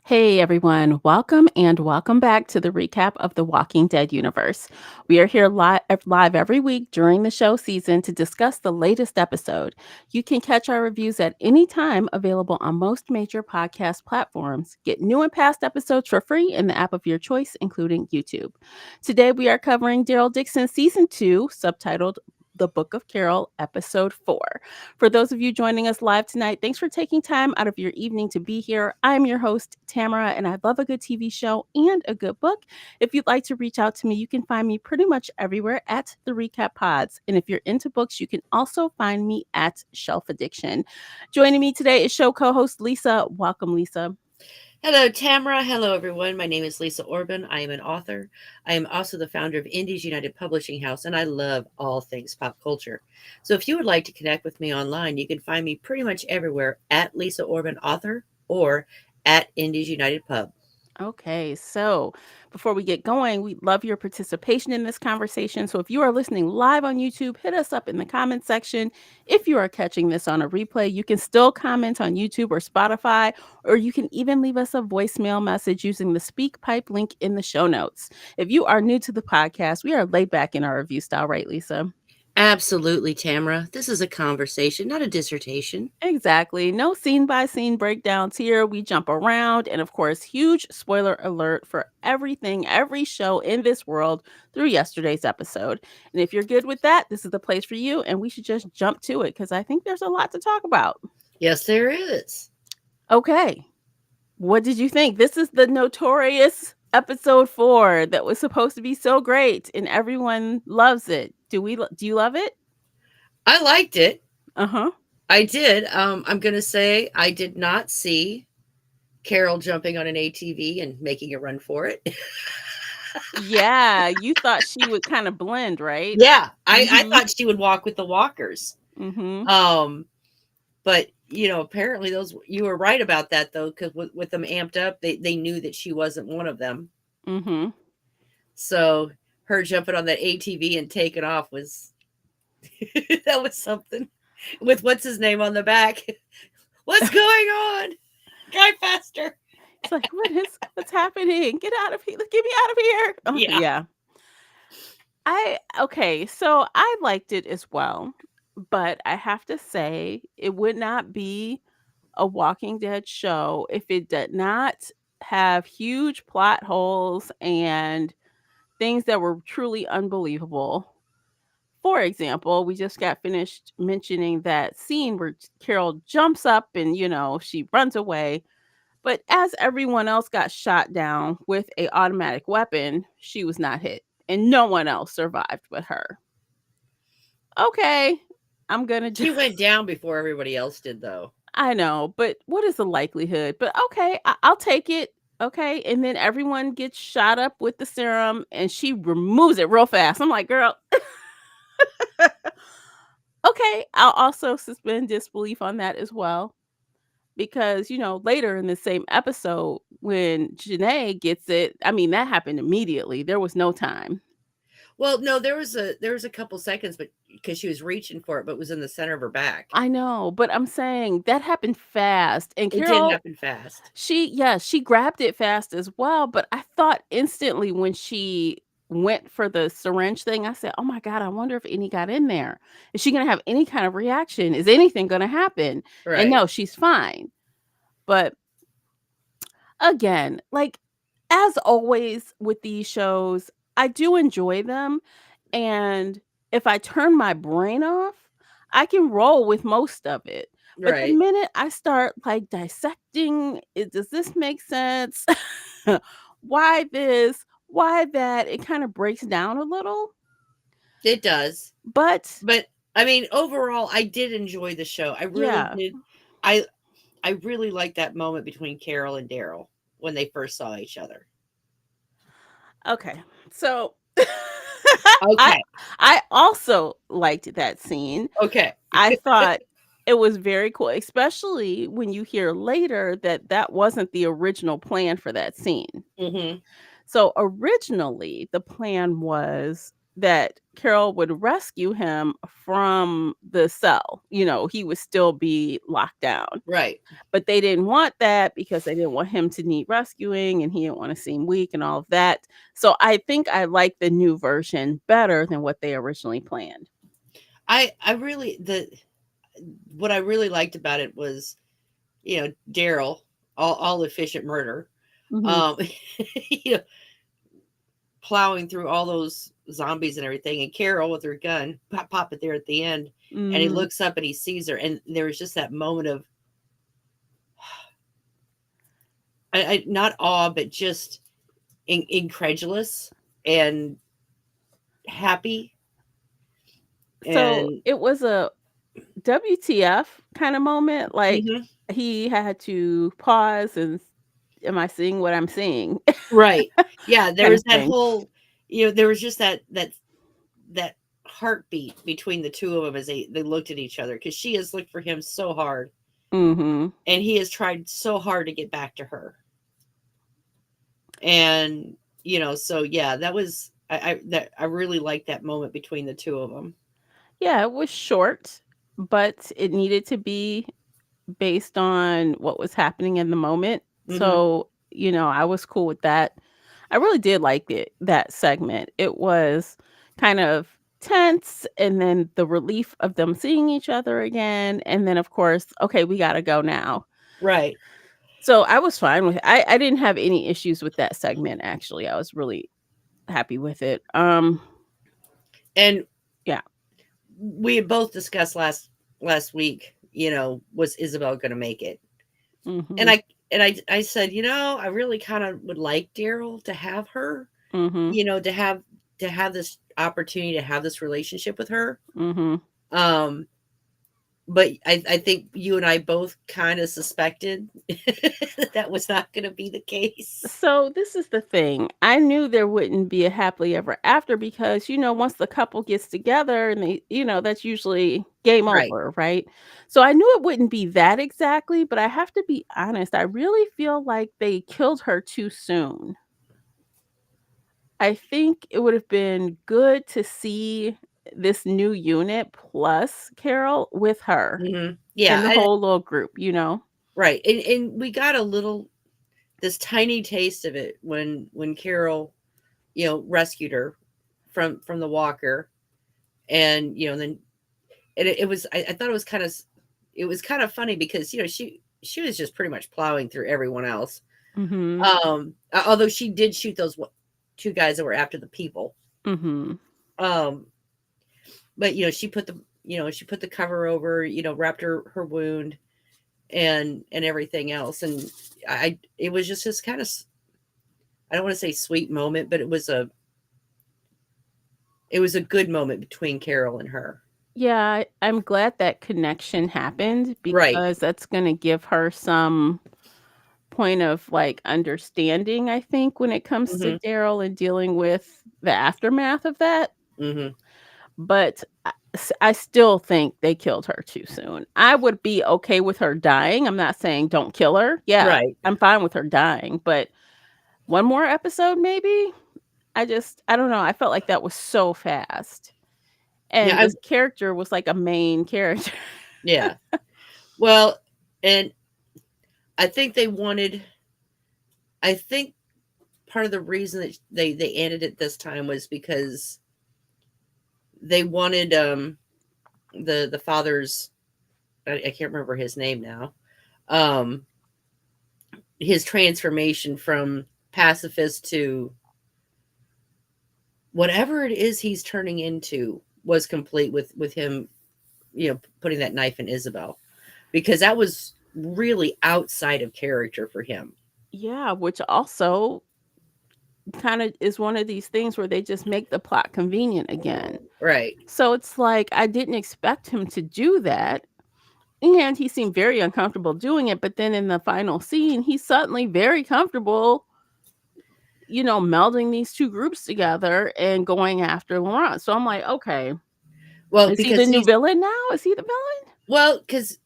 Hey everyone, welcome back to the recap of the Walking Dead universe. We are here live every week during the show season to discuss the latest episode. You can catch our reviews at any time, available on most major podcast platforms. Get new and past episodes for free in the app of your choice, including YouTube. Today we are covering Daryl Dixon Season 2, subtitled The Book of Carol, Episode 4. For those of you joining us live tonight, thanks for taking time out of your evening to be here. I'm your host, Tamara, and I love a good TV show and a good book. If you'd like to reach out to me, you can find me pretty much everywhere at the Recap Pods. And if you're into books, you can also find me at Shelf Addiction. Joining me today is show co-host Lisa. Welcome, Lisa. Hello, Tamara. Hello, everyone. My name is Lisa Orban. I am an author. I am also the founder of Indies United Publishing House, and I love all things pop culture. So if you would like to connect with me online, you can find me pretty much everywhere at Lisa Orban Author or at Indies United Pub. Okay, so before we get going, we love your participation in this conversation. So if you are listening live on YouTube, hit us up in the comment section. If you are catching this on a replay, you can still comment on YouTube or Spotify, or you can even leave us a voicemail message using the SpeakPipe link in the show notes. If you are new to the podcast, we are laid back in our review style, right, Lisa? Absolutely, Tamara. This is a conversation, not a dissertation. Exactly. No scene by scene breakdowns here. We jump around. And of course, huge spoiler alert for everything, every show in this world through yesterday's episode. And if you're good with that, this is the place for you. And we should just jump to it because I think there's a lot to talk about. Yes, there is. Okay. What did you think? This is the notorious episode 4 that was supposed to be so great and everyone loves it. Do you love it? I liked it. Uh-huh. I did. I'm going to say I did not see Carol jumping on an ATV and making a run for it. Yeah, you thought she would kind of blend, right? Yeah, I Mhm. thought she would walk with the walkers. Mhm. But apparently you were right about that though, because with them amped up, they knew that she wasn't one of them. Mhm. So her jumping on that ATV and taking off was that was something. With what's his name on the back? What's going on? Guy faster. It's like, what's happening? Get out of here. Get me out of here. Yeah. Yeah. Okay, so I liked it as well, but I have to say it would not be a Walking Dead show if it did not have huge plot holes and things that were truly unbelievable. For example, we just got finished mentioning that scene where Carol jumps up and, she runs away. But as everyone else got shot down with a automatic weapon, she was not hit. And no one else survived but her. Okay, I'm going to She just. went down before everybody else did though. I know, but what is the likelihood? But okay, I'll take it. Okay. And then everyone gets shot up with the serum and she removes it real fast. I'm like, girl. Okay, I'll also suspend disbelief on that as well. Because, later in the same episode, when Janae gets it, I mean, that happened immediately. There was no time. Well, no, there was a couple seconds, but because she was reaching for it, but it was in the center of her back. I know, but I'm saying that happened fast. And It did Carol, happen fast. she grabbed it fast as well. But I thought instantly when she went for the syringe thing, I said, oh my God, I wonder if any got in there. Is she going to have any kind of reaction? Is anything going to happen? And Right. no, she's fine. But again, like as always with these shows, I do enjoy them. And if I turn my brain off, I can roll with most of it. But the Right. minute I start like dissecting, does this make sense? Why this? Why that? It kind of breaks down a little. It does. But But I mean, overall, I did enjoy the show. I really yeah, did. I I really liked that moment between Carol and Daryl. when they first saw each other. Okay. So I Okay. I also liked that scene. Okay. I thought it was very cool, especially when you hear later that that wasn't the original plan for that scene. Mhm. So originally, the plan was that Carol would rescue him from the cell. He would still be locked down. Right. But they didn't want that because they didn't want him to need rescuing and he didn't want to seem weak and all of that. So I think I like the new version better than what they originally planned. I really the what I really liked about it was, Daryl, all efficient murder, Mhm. um, you know, plowing through all those zombies and everything, and Carol with her gun, pop it there at the end, and he Mhm. looks up and he sees her, and there was just that moment of not awe, but just incredulous and happy, So and it was a WTF kind of moment. Like mhm, he had to pause and am I seeing what I'm seeing right, yeah. There kind was of that thing. whole, there was just that heartbeat between the two of them as they looked at each other, because she has looked for him so hard, Mhm. and he has tried so hard to get back to her. And so yeah, that was I really liked that moment between the two of them. Yeah, it was short, but it needed to be based on what was happening in the moment. Hmm. So, I was cool with that. I really did like that segment. It was kind of tense and then the relief of them seeing each other again and then of course, okay, we got to go now. Right. So, I was fine with it. I didn't have any issues with that segment actually. I was really happy with it. And Yeah. we had both discussed last week, was Isabel going to make it? And Mhm. I said, I really kind of would like Daryl to have her, Mhm. to have this opportunity to have this relationship with her. Mhm. Um, but I think you and I both kind of suspected that that was not going to be the case. So this is the thing. I knew there wouldn't be a happily ever after because, once the couple gets together and that's usually game Right. over, right? So I knew it wouldn't be that exactly, but I have to be honest. I really feel like they killed her too soon. I think it would have been good to see this new unit plus Carol with her Hmm. Yeah. and the whole little group. Right. And we got this tiny taste of it when Carol, rescued her from the walker, and then it was I thought it was kind of funny because she was just pretty much plowing through everyone else. Mhm. Although she did shoot those two guys that were after the people. Mhm. Um, but she put the cover over, wrapped her wound and everything else, and it was just kind of, I don't want to say sweet moment, but it was a good moment between Carol and her. Yeah, I'm glad that connection happened Right. because that's gonna give her some point of, like, understanding, I think, when it comes to Mhm. Daryl and dealing with the aftermath of that, Mhm. but I still think they killed her too soon. I would be okay with her dying, I'm not saying don't kill her. Yeah, Right. I'm fine with her dying, but one more episode maybe? I don't know, I felt like that was so fast, Yeah. and this character was like a main character. Yeah. Well, and I think they wanted. I think part of the reason that they ended it this time was because they wanted the father's. I can't remember his name now. Um, his transformation from pacifist to whatever it is he's turning into was complete with him, putting that knife in Isabel, because that was really outside of character for him. Yeah, which also kinda is one of these things where they just make the plot convenient again. Right. So it's like, I didn't expect him to do that, and he seemed very uncomfortable doing it, but then in the final scene, he's suddenly very comfortable, melding these 2 groups together and going after Laurent. So I'm like, "Okay, Well, is he the because new he's villain now? Is he the villain?" well, because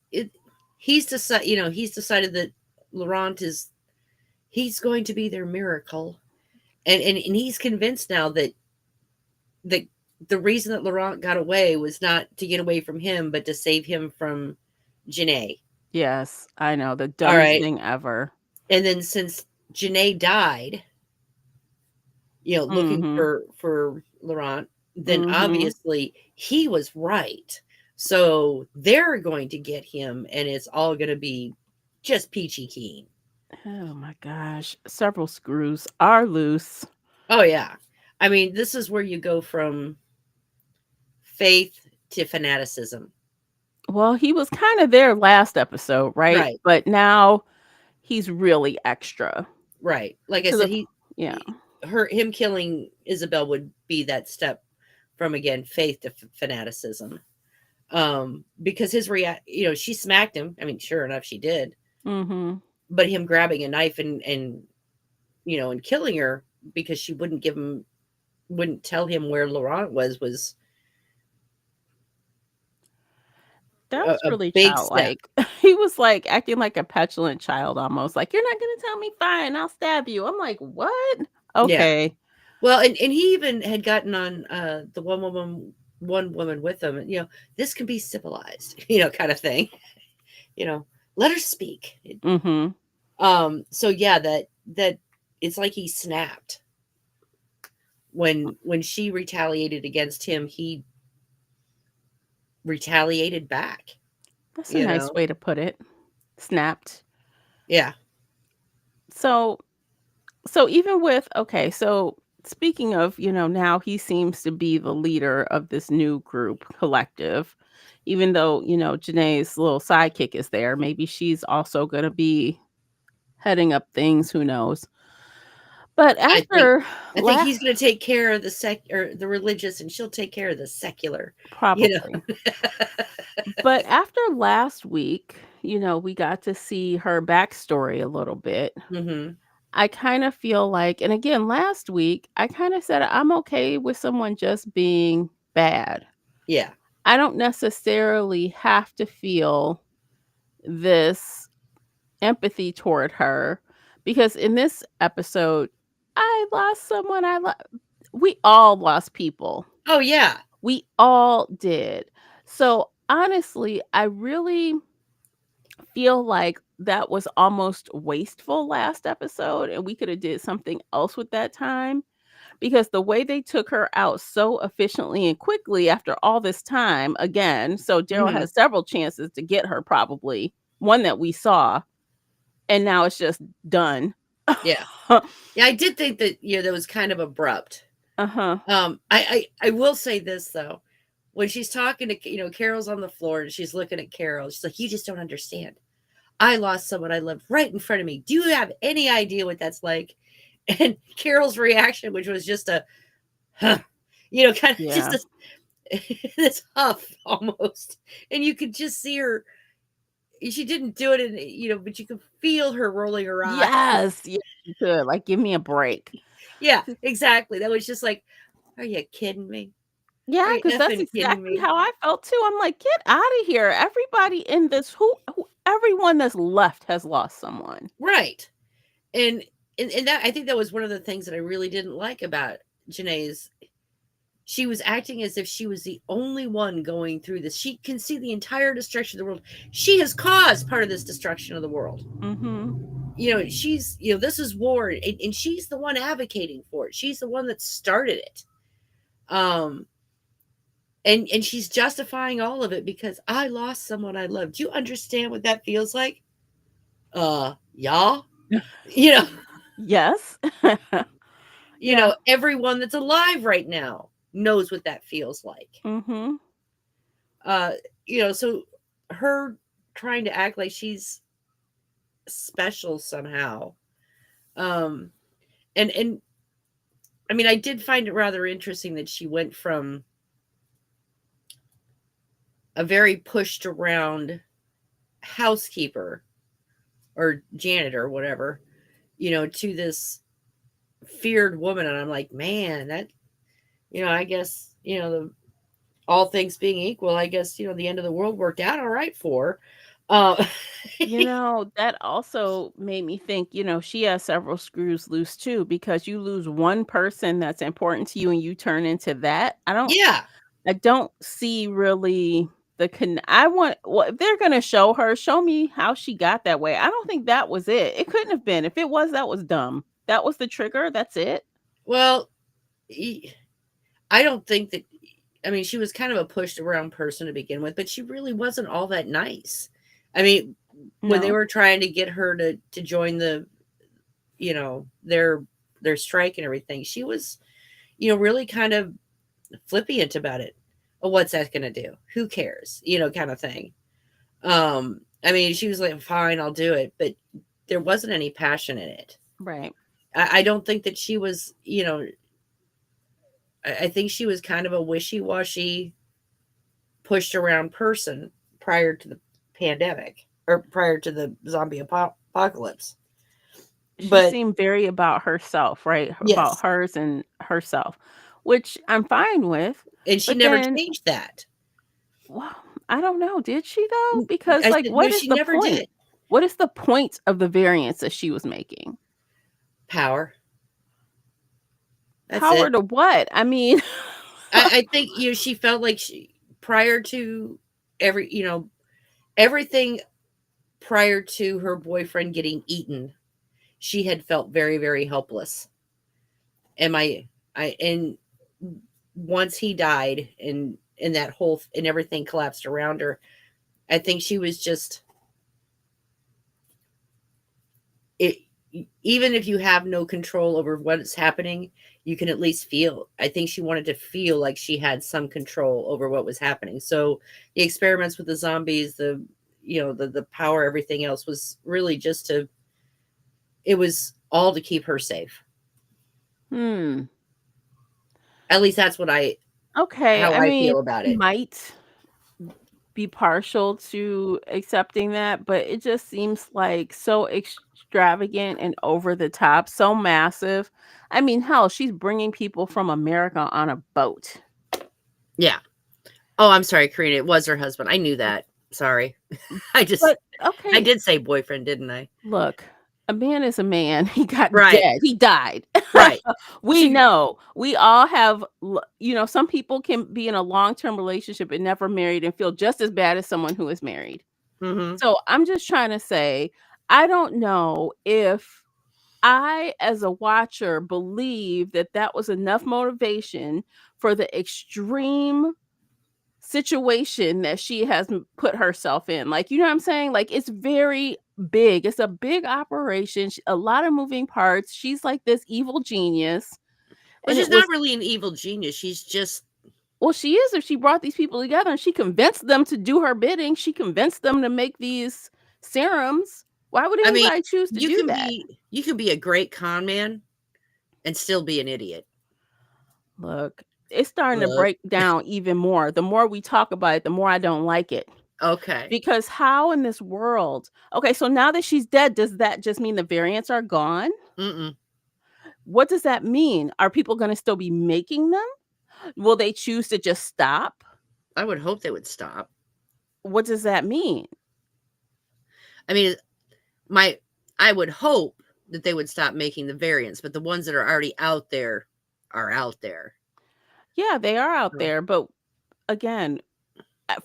he's decided, he's decided that Laurent is he's going to be their miracle, and he's convinced now that the the reason that Laurent got away was not to get away from him, but to save him from Janae. Yes, I know, the All dumbest right, thing ever. and then since Janae died, looking Mhm, for Laurent, then mhm. obviously he was right. So they're going to get him, and it's all going to be just peachy keen. Oh my gosh, several screws are loose. Oh yeah, I mean, this is where you go from faith to fanaticism. Well, he was kinda there last episode, right? Right, But now he's really extra right. Like I to said, the p yeah. him killing Isabel would be that step from, again, faith to fanaticism. Because his react, she smacked him. I mean, sure enough, she did. Mhm. But him grabbing a knife and killing her because she wouldn't tell him where Laurent was That a, was a really big step. childlike. He was, like, acting like a petulant child almost, like, "You're not gonna tell me? Fine, I'll stab you." I'm like, "What? Yeah. Okay." Well, and he even had gotten on the one woman with him, and this can be civilized, kind of thing. You know, let her speak. Mhm. So yeah, that it's like he snapped when she retaliated against him, he retaliated back, That's a you nice know. way to put it. Snapped. Yeah. So so even with okay, so speaking of, now he seems to be the leader of this new group collective, even though, Janae's little sidekick is there. Maybe she's also gonna be heading up things, who knows? But I think after I think la he's going to take care of the or the religious, and she'll take care of the secular, you probably. know. But after last week, we got to see her backstory a little bit. Mhm. I kind of feel like, and again, last week, I kind of said I'm okay with someone just being bad. Yeah. I don't necessarily have to feel this empathy toward her because in this episode, I lost someone we all lost people. Oh yeah. We all did. So honestly, I really feel like that was almost wasteful last episode and we could have did something else with that time because the way they took her out so efficiently and quickly after all this time again, so Daryl Mhm. has several chances to get her probably, one that we saw, and now it's just done. Yeah. Yeah, I did think that that was kind of abrupt. Uh-huh. I will say this though. When she's talking to Carol's on the floor and she's looking at Carol, she's like, "You just don't understand. I lost someone I loved right in front of me. Do you have any idea what that's like?" And Carol's reaction, which was just a huh, kind of just Yeah. this this huff almost. And you could just see her. She didn't do it, but you could feel her rolling her eyes. Yes, yes, you could, like, give me a break. Yeah, exactly. That was just like, "Are you kidding me? Yeah, Are you because that's effing kidding exactly me?" how I felt too. I'm like, "Get out of here. Everybody in this who everyone that's left has lost someone." Right. And and that I think that was one of the things that I really didn't like about Janae's. She was acting as if she was the only one going through this. She can see the entire destruction of the world. She has caused part of this destruction of the world. Mhm. She's, this is war, and she's the one advocating for it. She's the one that started it. Um, and she's justifying all of it because I lost someone I loved. Do you understand what that feels like? Yeah. You know, Yes. Yeah. everyone that's alive right now knows what that feels like. Mhm. Uh, so her trying to act like she's special somehow. Um, and I mean, I did find it rather interesting that she went from a very pushed around housekeeper or janitor, whatever, to this feared woman. And I'm like, man, that, I guess, all things being equal, I guess, the end of the world worked out all right for her. That also made me think, she has several screws loose too, because you lose one person that's important to you and you turn into that. Yeah. I don't see really I want, well, if they're gonna show her, show me how she got that way. I don't think that was it. It couldn't have been. If it was, that was dumb. That was the trigger. That's it. Well, e- I don't think that, I mean, she was kind of a pushed around person to begin with, but she really wasn't all that nice. I mean, when they No. were trying to get her to join the, their strike and everything, she was, really kind of flippant about it. Oh, what's that going to do? Who cares? Kind of thing. I mean, she was like, fine, I'll do it, but there wasn't any passion in it. Right. I don't think that she was, I think she was kind of a wishy-washy, pushed around person prior to the pandemic or prior to the zombie apocalypse. She But seemed very about herself, right? About yes, hers and herself, which I'm fine with. and she But never then, changed that. well, I don't know. Did she though? Mm, Because, I like, said, no, what is she the never point? did. What is the point of the variance that she was making? Power. That's Power it. to what? I mean, I think she felt like she prior to every everything prior to her boyfriend getting eaten, she had felt very, very helpless. And and once he died and that whole and everything collapsed around her, I think she was just it. Even if you have no control over what's happening, you can at least feel. I think she wanted to feel like she had some control over what was happening. So the experiments with the zombies, the power, everything else was really just to. It was all to keep her safe. hmm. At least that's Okay. how I I mean, feel about I it. might be partial to accepting that, but it just seems like so extravagant and over the top, so massive. I mean, hell, she's bringing people from America on a boat. Yeah. Oh, I'm sorry, Karina. It was her husband. I knew that. Sorry. I just But I okay, did say boyfriend, didn't I? look, a man is a man. He got Right. dead. He died. Right. We She know. We all have, some people can be in a long-term relationship and never married and feel just as bad as someone who is married. mhm. So I'm just trying to say, I don't know if I, as a watcher, believe that that was enough motivation for the extreme situation that she has put herself in. Like, you know what I'm saying? Like, it's very big. It's a big operation. A lot of moving parts. She's like this evil genius. Well, And she's it not was, really an evil genius. She's just well, she is if she brought these people together and she convinced them to do her bidding. She convinced them to make these serums. Why would I mean, anybody choose to do that? you can be a great con man and still be an idiot. Look, it's starting to Look. break down even more. The more we talk about it, the more I don't like it. Okay. Because how in this world, okay, so now that she's dead, does that just mean the variants are gone? Mm-mm. What does that mean? Are people gonna still be making them? Will they choose to just stop? I would hope they would stop. What does that mean? I mean, my I would hope that they would stop making the variants, but the ones that are already out there are out there. Yeah, they are out Oh. there, but again,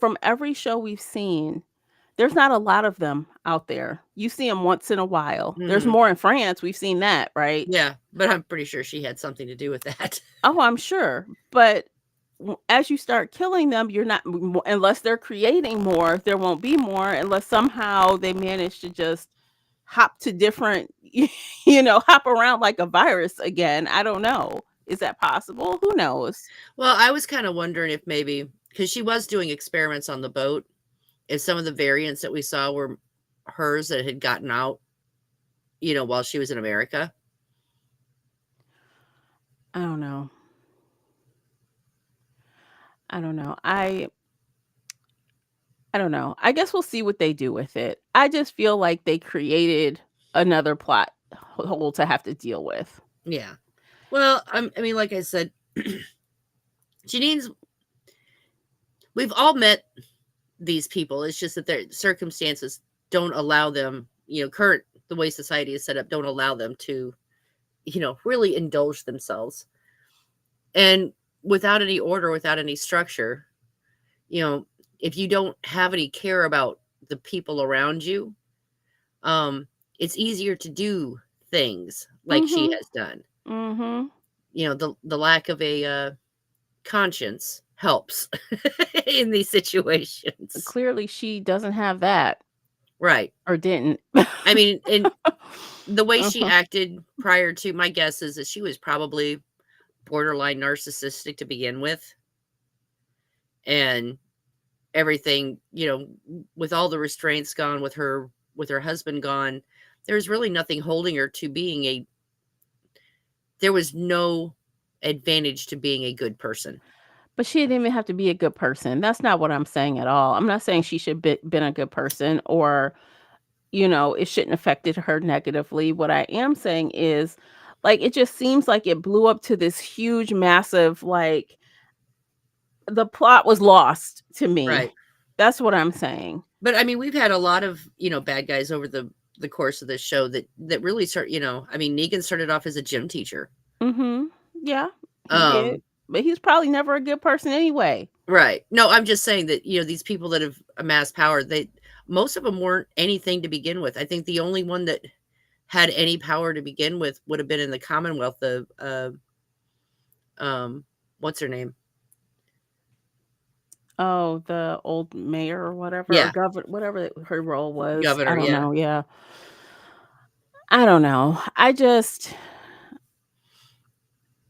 from every show we've seen, there's not a lot of them out there. You see them once in a while. There's Mhm. more in France, we've seen that, right? Yeah, but I'm pretty sure she had something to do with that. Oh, I'm sure, but as you start killing them, you're not unless they're creating more, there won't be more unless somehow they manage to just hop to different hop around like a virus again. I don't know. Is that possible? Who knows? Well, I was kind of wondering if maybe because she was doing experiments on the boat, if some of the variants that we saw were hers that had gotten out, while she was in America. I don't know. I don't know. I don't know. I guess we'll see what they do with it. I just feel like they created another plot hole to have to deal with. Yeah. Well, I mean, like I said, Janine's. We've all met these people. It's just that their circumstances don't allow them. Current the way society is set up don't allow them to, really indulge themselves. And without any order, without any structure, you know, if you don't have any care about the people around you, um, it's easier to do things like she Mhm. has done. Mhm. The lack of a conscience helps in these situations. Clearly she doesn't have that Right. or didn't. I mean, and the way she Uh-huh. acted prior to, my guess is that she was probably borderline narcissistic to begin with, and everything, with all the restraints gone, with her husband gone, there's really nothing holding her to being a there was no advantage to being a good person. But she didn't even have to be a good person. That's not what I'm saying at all. I'm not saying she should be been a good person or, it shouldn't affected her negatively. What I am saying is, like, it just seems like it blew up to this huge, massive, like, the plot was lost to me. Right. That's what I'm saying. But I mean, we've had a lot of, bad guys over the course of this show that really start, I mean, Negan started off as a gym teacher. Mhm. Yeah, he did. Um But he's probably never a good person anyway. right. No, I'm just saying that, these people that have amassed power, they most of them weren't anything to begin with. I think the only one that had any power to begin with would have been in the Commonwealth, the um what's her name? Oh, the old mayor or whatever, or Yeah, governor, whatever her role was. I governor, don't yeah. know, yeah. I don't know.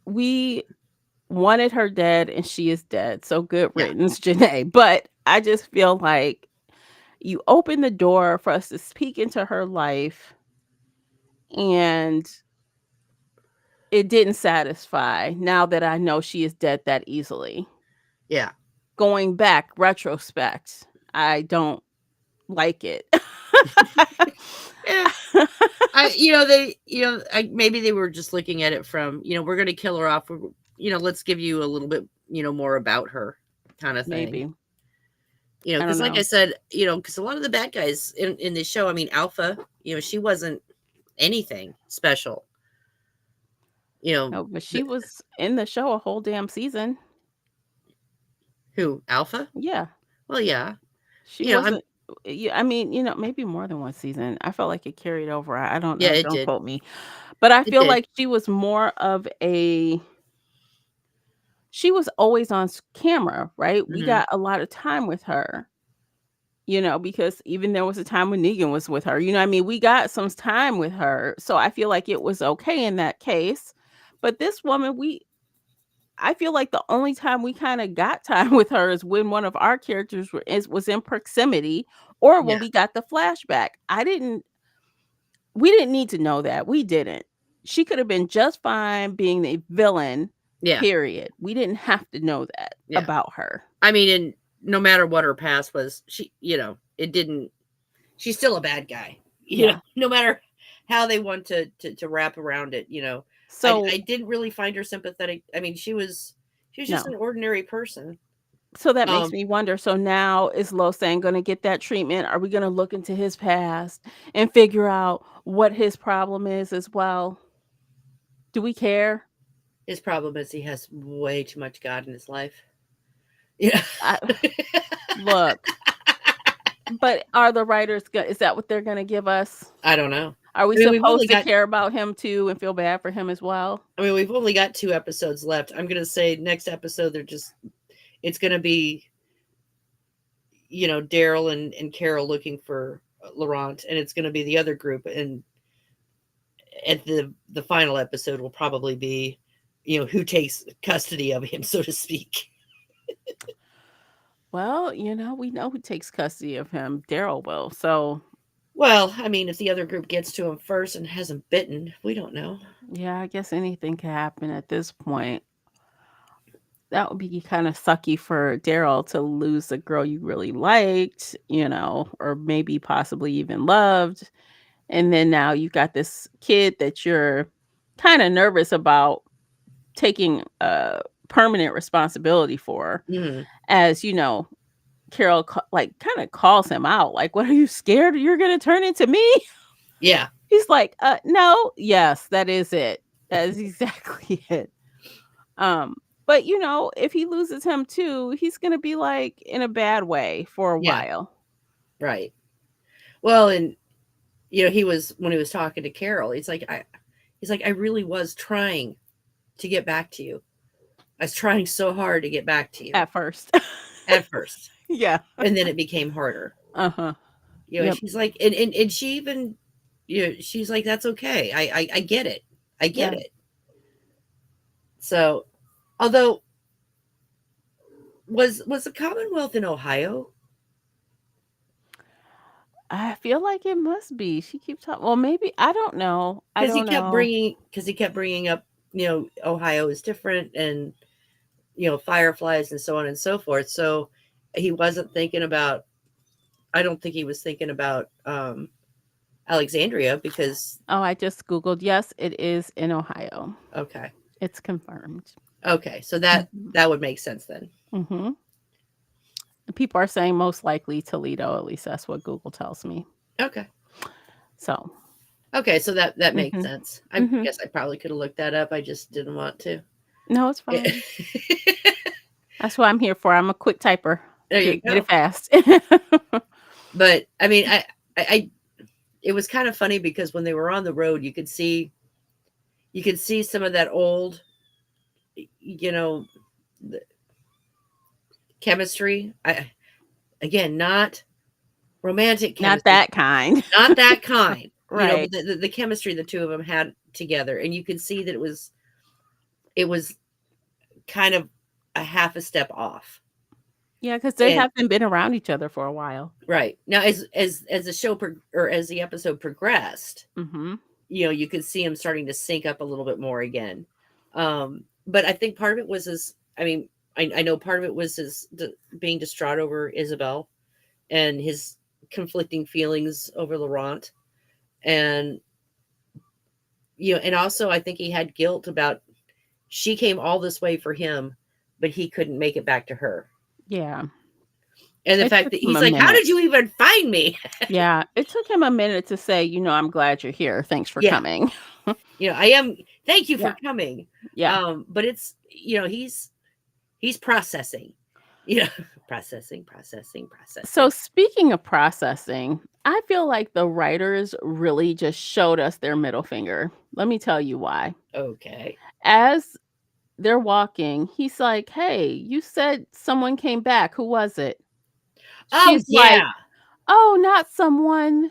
We wanted her dead and she is dead, so good Yeah. riddance, Janae, but I just feel like you opened the door for us to speak into her life, and it didn't satisfy now that I know she is dead that easily. Yeah. Going back, retrospect, I don't like it. Yeah. They, maybe they were just looking at it from, we're going to kill her off. Let's give you a little bit, more about her kind of thing. Maybe. I don't Because like I know. said, because a lot of the bad guys in this show, I mean, Alpha, she wasn't anything special. You know, No, but th- she was in the show a whole damn season. who, Alpha? Yeah, Well, yeah. she I'm, wasn't. Yeah, I mean, maybe more than one season. I felt like it carried over. I don't yeah, know. it Don't did. quote me, but I It feel did. like she was more of a. She was always on camera, right? We Hmm. got a lot of time with her. Because even there was a time when Negan was with her. I mean, we got some time with her, so I feel like it was okay in that case. But this woman, I feel like the only time we kinda got time with her is when one of our characters was in proximity or when Yeah. we got the flashback. We didn't need to know that, we didn't. She could have been just fine being a villain, Yeah. period. We didn't have to know that Yeah. about her. I mean, and no matter what her past was, it didn't, she's still a bad guy, Yeah. no matter how they want to wrap around it. I So didn't really find her sympathetic. I mean, she was just no. an ordinary person. So that makes Um, me wonder, so now is Losan gonna get that treatment? Are we gonna look into his past and figure out what his problem is as well? Do we care? his problem is he has way too much God in his life. Yeah. I look, but are the writers go is that what they're gonna give us? I don't know. Are we I mean, we've only supposed to got care about him too and feel bad for him as well? I mean, we've only got 2 episodes left. I'm gonna say next episode it's gonna be, Daryl and Carol looking for Laurent, and it's gonna be the other group, and at the final episode will probably be, who takes custody of him, so to speak. Well, we know who takes custody of him. Daryl will. So, Well, I mean, if the other group gets to him first and hasn't bitten, we don't know. yeah, I guess anything can happen at this point. that would be kinda sucky for Daryl to lose a girl you really liked, or maybe possibly even loved, and then now you've got this kid that you're kinda nervous about taking, permanent responsibility for, Mhm. as, Carol kinda calls him out, like, "What, are you scared you're gonna turn into me?" Yeah. He's like, no." Yes, that is it. That is exactly it. Um, but, if he loses him too, he's gonna be, like, in a bad way for a Yeah. while. Right. Well, and he was when he was talking to Carol, he's like, "I really was trying to get back to you. I was trying so hard to get back to you At first. at first, Yeah. and then it became harder." Uh-huh. Yep. She's like, and she even, she's like, "That's okay. I get it. I get Yeah. it." So, although was the Commonwealth in Ohio? I feel like it must be. She keeps talking. Well, maybe I don't know. I Because don't know. he kept bringing up, Ohio is different, and fireflies and so on and so forth. So he wasn't thinking about. I don't think he was thinking about Alexandria because Oh, I just Googled. Yes, it is in Ohio. okay, It's confirmed. okay, so that Mhm. that would make sense then. Mhm. People are saying most likely Toledo, at least that's what Google tells me. Okay, So, okay, so that makes mhm. sense. I Mhm. guess I probably could have looked that up. I just didn't want to. No, it's fine. That's what I'm here for. I'm a quick typer. There you Get it go. fast. But I mean, I it was kind of funny because when they were on the road, you could see some of that old, you know, the chemistry. Again, not romantic Not chemistry, that kind. not that kind, Right. but the chemistry the two of them had together, and you could see that it was kind of a half a step off. Yeah, because they And haven't been around each other for a while. right now, as the or as the episode progressed, Mhm. you could see him starting to sync up a little bit more again. But I think part of it was his. I mean, I know part of it was being distraught over Isabel and his conflicting feelings over Laurent, and and also I think he had guilt about she came all this way for him, but he couldn't make it back to her. Yeah. And the It fact took that him he's a like, "How minute. did you even find me?" Yeah, it took him a minute to say, "I'm glad you're here. Thanks for Yeah, coming." I am. Thank you Yeah. for coming. Yeah. But it's he's processing, you know, processing, processing, So processing. speaking of processing, I feel like the writers really just showed us their middle finger. Let me tell you why. Okay. As they're walking, he's like, "Hey, you said someone came back. Who was it?" Oh She's like, yeah. "Oh, not someone,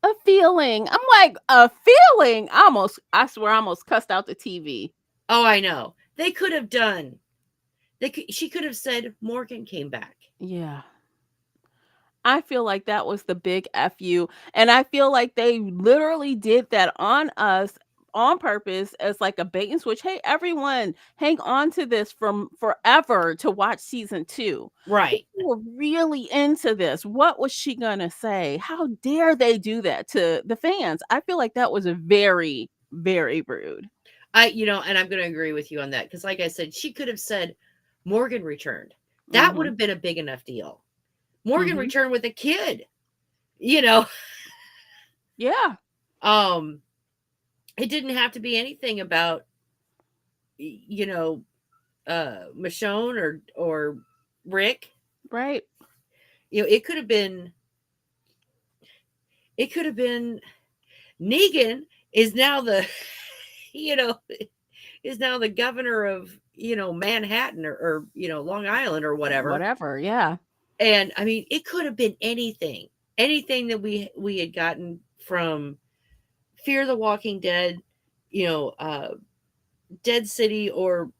a feeling." I'm like, "A feeling?" I swear I almost cussed out the TV. Oh, I know. They could have done. She could have said Morgan came back. Yeah. I feel like that was the big F you, and I feel like they literally did that on us on purpose as like a bait and switch. "Hey, everyone, hang on to this from forever to watch season 2." Right. People were really into this. What was she gonna say? How dare they do that to the fans? I feel like that was very, very rude. And I'm going to agree with you on that because, like I said, she could have said Morgan returned. That would Mhm, have been a big enough deal. Morgan mhm. returned with a kid. You know, Yeah, um, it didn't have to be anything about Michonne or Rick. right. It could have been. It could have been Negan is now the, you know, is now the governor of Manhattan or Long Island or whatever. Whatever, yeah. And I mean, it could have been anything that we had gotten from Fear the Walking Dead, Dead City or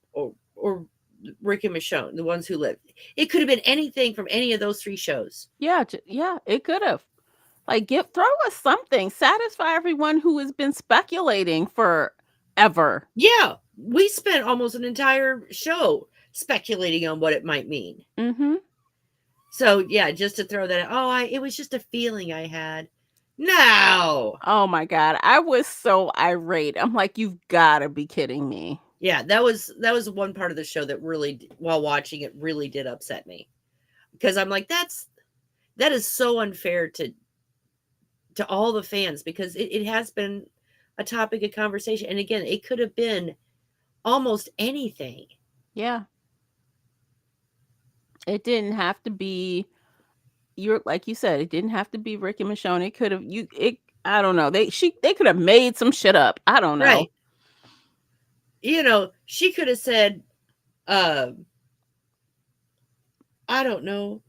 Rick and Michonne, the ones who lived. It could have been anything from any of those three shows. Yeah, yeah, it could've. Like, give throw us something, satisfy everyone who has been speculating forever. Yeah, we spent almost an entire show speculating on what it might mean. Mhm. So yeah, just to throw that, oh, it was just a feeling I had. No, Oh my god, I was so irate. I'm like, "You've gotta be kidding me." yeah, that was one part of the show that really, while watching it, really did upset me because I'm like, that is so unfair to all the fans because it has been a topic of conversation, and again, it could have been almost anything. Yeah. It didn't have to be you're like you said, it didn't have to be Rick and Michonne. It could have you it I don't know. They could have made some shit up. I don't know. Right. She could have said, uh, I don't know,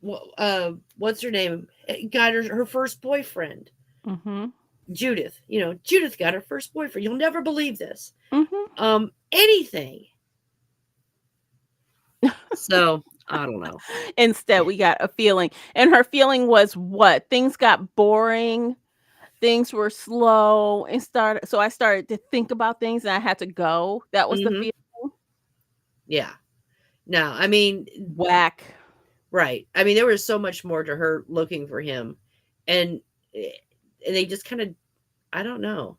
what's her name? Got her first boyfriend, Mhm. Judith. Judith got her first boyfriend. You'll never believe this. Mhm. Anything. So I don't know. Instead, we got a feeling, and her feeling was what? Things got boring, things were slow, and I started to think about things and I had to go. That was the Hmm. feeling. Yeah. No, I mean, Whack. right. I mean, there was so much more to her looking for him, and eh, and they just kind of, I don't know.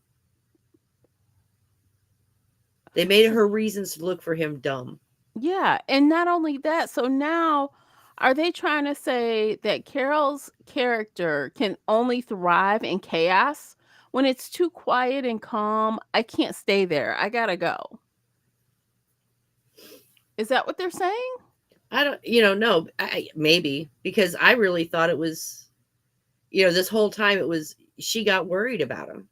They made her reasons to look for him dumb. Yeah, and not only that, so now are they trying to say that Carol's character can only thrive in chaos? When it's too quiet and calm, I can't stay there. I gotta go. Is that what they're saying? I don't, no, maybe because I really thought it was, this whole time it was she got worried about him.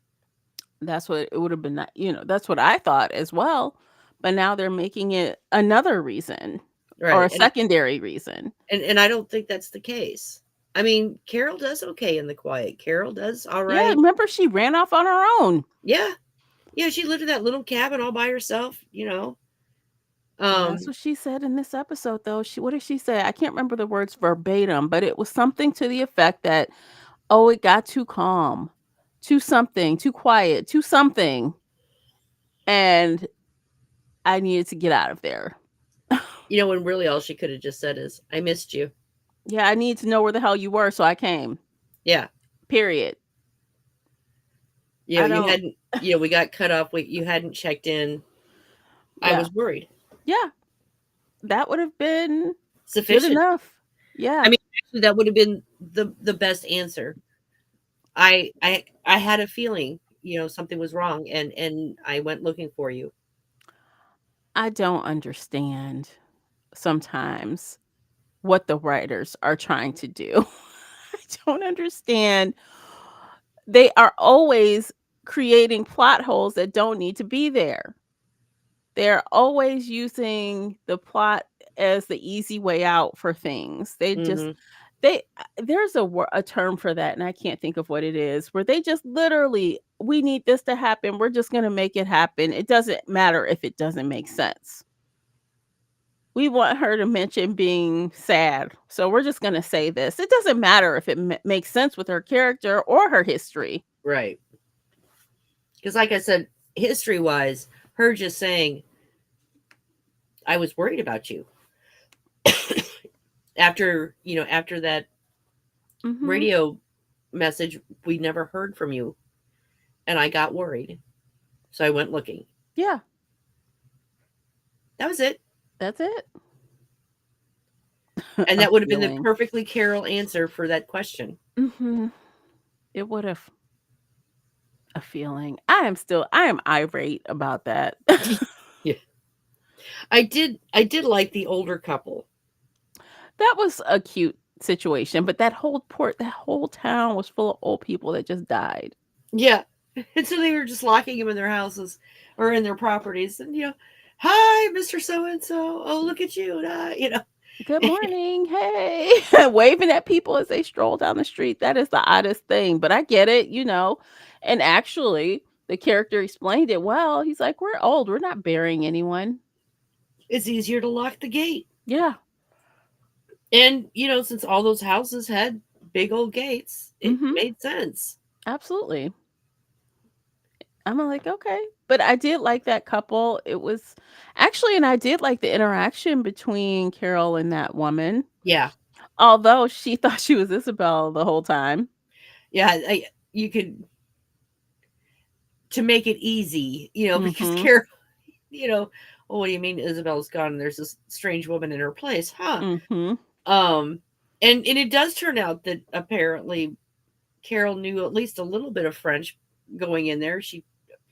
That's what it would have been, that's what I thought as well. But now they're making it another reason or Right. a secondary reason. And I don't think that's the case. I mean, Carol does okay in the quiet. Carol does all Yeah, right. remember she ran off on her own. Yeah. Yeah, she lived in that little cabin all by herself. That's Um, what she said in this episode, though. What did she say? I can't remember the words verbatim, but it was something to the effect that, oh, it got too calm, too something, too quiet, too something. And I needed to get out of there. when really all she could have just said is, I missed you. Yeah, I need to know where the hell you were, so I came. Yeah. Period. I You don't, hadn't, we got cut off. You hadn't checked in. I yeah, was worried. yeah, that would have been good Sufficient. enough. I Yeah, mean, actually, that would have been the best answer. I had a feeling, something was wrong, and I went looking for you. I don't understand sometimes what the writers are trying to do. I don't understand. They are always creating plot holes that don't need to be there. They're always using the plot as the easy way out for things. Hmm. There's a term for that, and I can't think of what it is, where they just literally, "We need this to happen, we're just gonna make it happen. It doesn't matter if it doesn't make sense. We want her to mention being sad, so we're just gonna say this. It doesn't matter if it makes sense with her character or her history." Right. Because, like I said, history wise, her just saying, I was worried about you after that Mhm. radio message, we never heard from you. And I got worried. So I went looking. Yeah, That was it. that's it. And A that would have been the feeling. perfectly Carol answer for that question. Mhm. It would've a feeling. I am irate about that. Yeah. I did like the older couple. That was a cute situation, but that whole town was full of old people that just died. Yeah. And so they were just locking them in their houses or in their properties. And, hi, Mr. So and so. Oh, look at you. "Good morning, hey," waving at people as they stroll down the street. That is the oddest thing, but I get it. And actually, the character explained it well. He's like, "We're old, we're not burying anyone." It's easier to lock the gate. Yeah. And, since all those houses had big old gates, it Mhm. made sense. Absolutely. I'm like, "Okay." But I did like that couple. It was actually, and I did like the interaction between Carol and that woman, Yeah. although she thought she was Isabel the whole time. Yeah, you could, to make it easy, because Mhm. Carol, you know, well, what do you mean Isabel's gone and there's this strange woman in her place? Huh. Mhm. Um and it does turn out that apparently Carol knew at least a little bit of French going in there. She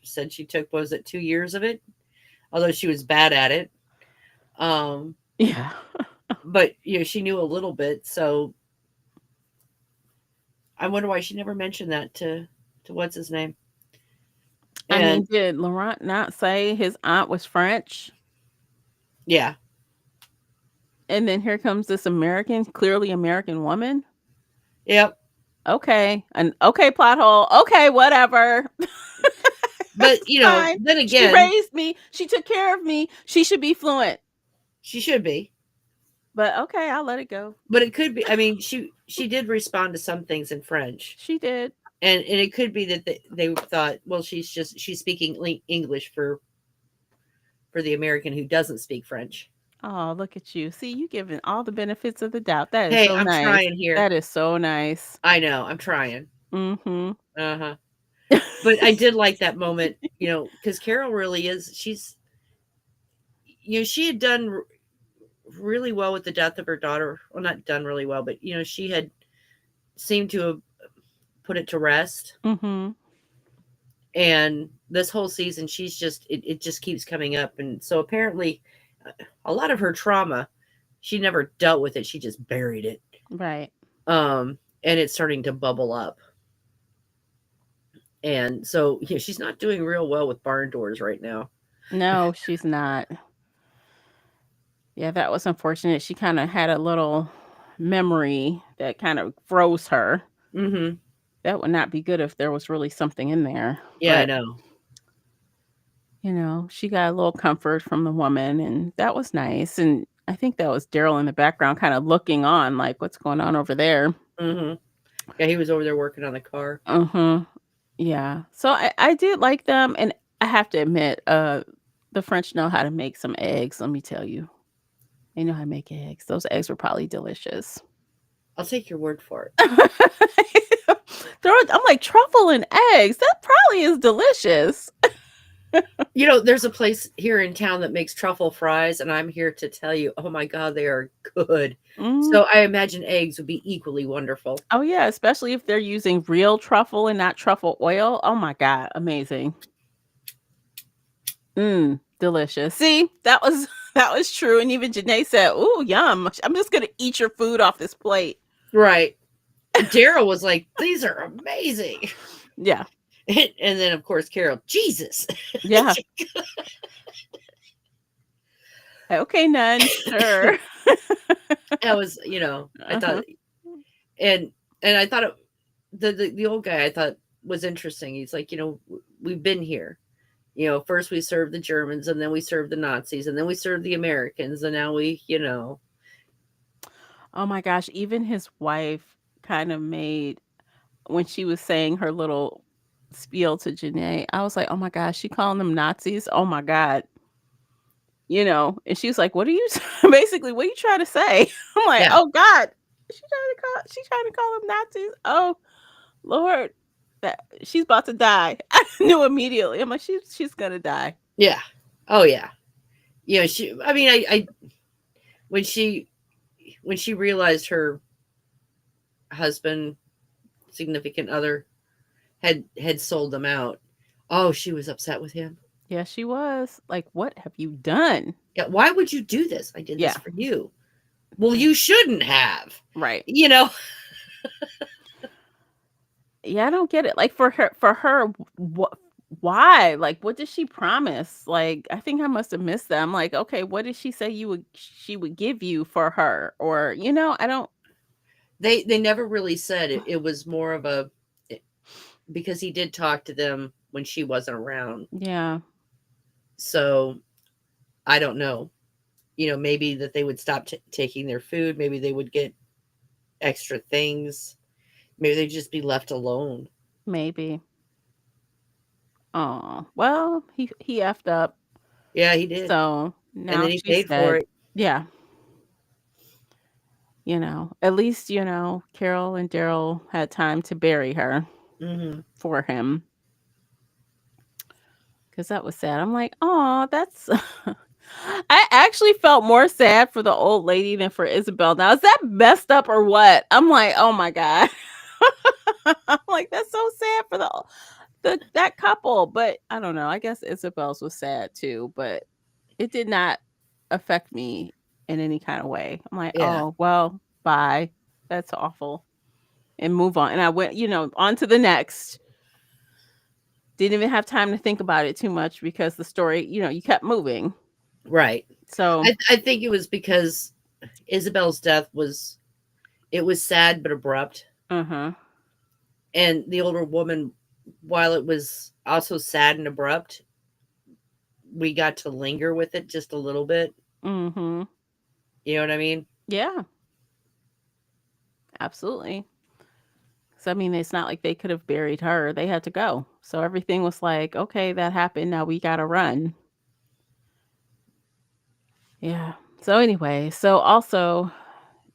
said she took, was it 2 years of it? Although she was bad at it. Um Yeah. but she knew a little bit, so I wonder why she never mentioned that to what's his name. I mean, And did Laurent not say his aunt was French? yeah. And then here comes this American, clearly American woman? Yep. Okay. An okay plot hole. Okay, whatever. But It's fine. then She again, raised me. She took care of me. She should be fluent. she should be. But okay, I'll let it go. But it could be, I mean, she did respond to some things in French. She did. And it could be that they thought, well, she's speaking English for the American who doesn't speak French. Oh, look at you. See, you giving all the benefits of the doubt. That is Hey, so I'm nice. trying here. That is so nice. I know, I'm trying. Mhm. Uh-huh. But I did like that moment, because Carol really is, she had done really well with the death of her daughter. Well, not done really well, but she had seemed to have put it to rest. Mhm. And this whole season, it just keeps coming up. And so apparently, a lot of her trauma, she never dealt with it. She just buried it. Right. And it's starting to bubble up. And so, she's not doing real well with barn doors right now. No, she's not. Yeah, that was unfortunate. She kinda had a little memory that kind of froze her. Mm-hmm. That would not be good if there was really something in there, Yeah, I but, know. she got a little comfort from the woman, and that was nice, and I think that was Daryl in the background kinda looking on, like, "What's going on over there?" Mm-hmm. Yeah, he was over there working on the car. Mhm. Yeah. So I did like them, and I have to admit, the French know how to make some eggs, let me tell you. They know how to make eggs. Those eggs were probably delicious. I'll take your word for it. I'm like, "Truffle and eggs? That probably is delicious." There's a place here in town that makes truffle fries, and I'm here to tell you, oh my God, they are good. Mhm. So I imagine eggs would be equally wonderful. Oh, yeah, especially if they're using real truffle and not truffle oil. Oh my god, amazing. Delicious. See, that was that was true, and even Janae said, "Ooh, yum. I'm just gonna eat your food off this plate." Right. Daryl was like, these are amazing. Yeah. And then, of course, Carol, Jesus. Yeah. Okay, none. Sure. That was, I thought, Uh-huh. and I thought the old guy, I thought, was interesting. He's like, we've been here. First we served the Germans, and then we served the Nazis, and then we served the Americans, and now we. Oh my gosh, even his wife kind of made when she was saying her little spiel to Janae, I was like, "Oh my gosh, she calling them Nazis? Oh my god." And she was like, "What are you basically, what are you trying to say?" I'm like, Yeah, "Oh god. She trying to call them Nazis? Oh, Lord. That she's about to die." I knew immediately. I'm like, she's gonna die." yeah, oh yeah, she. I mean, I when she realized her husband, significant other, had sold them out. Oh, she was upset with him. Yeah, she was. Like, "What have you done?" Yeah, why would you do this? I did this Yeah. for you. Well, you shouldn't have. Right. You know. Yeah, I don't get it. Like, for her, what why? Like, what did she promise? Like, I think I must have missed that. I'm like, "Okay, what did she say she would give you for her?" Or, I don't. They never really said it. It was more of a, because he did talk to them when she wasn't around. Yeah, So I don't know. Maybe that they would stop taking their food. Maybe they would get extra things. Maybe they'd just be left alone. maybe. Oh, well, he effed up. Yeah, he did. So And now then he she's paid for dead. it. Yeah, at least, Carol and Daryl had time to bury her Mhm. for him because that was sad. I'm like, oh, that's. I actually felt more sad for the old lady than for Isabel. Now, is that messed up or what? I'm like, oh my God. I'm like, that's so sad for the that couple. But I don't know. I guess Isabel's was sad too, but it did not affect me in any kind of way. I'm like, Yeah. oh well, bye. That's awful. And move on. And I went, on to the next. Didn't even have time to think about it too much because the story, you kept moving. Right. So, I think it was because Isabel's death was it was sad but abrupt, uh-huh. and the older woman, while it was also sad and abrupt, we got to linger with it just a little bit. Mhm. You know what I mean? Yeah, absolutely. So I mean, it's not like they could have buried her. They had to go. So everything was like, okay, that happened. Now we got to run. Yeah. So anyway, so also,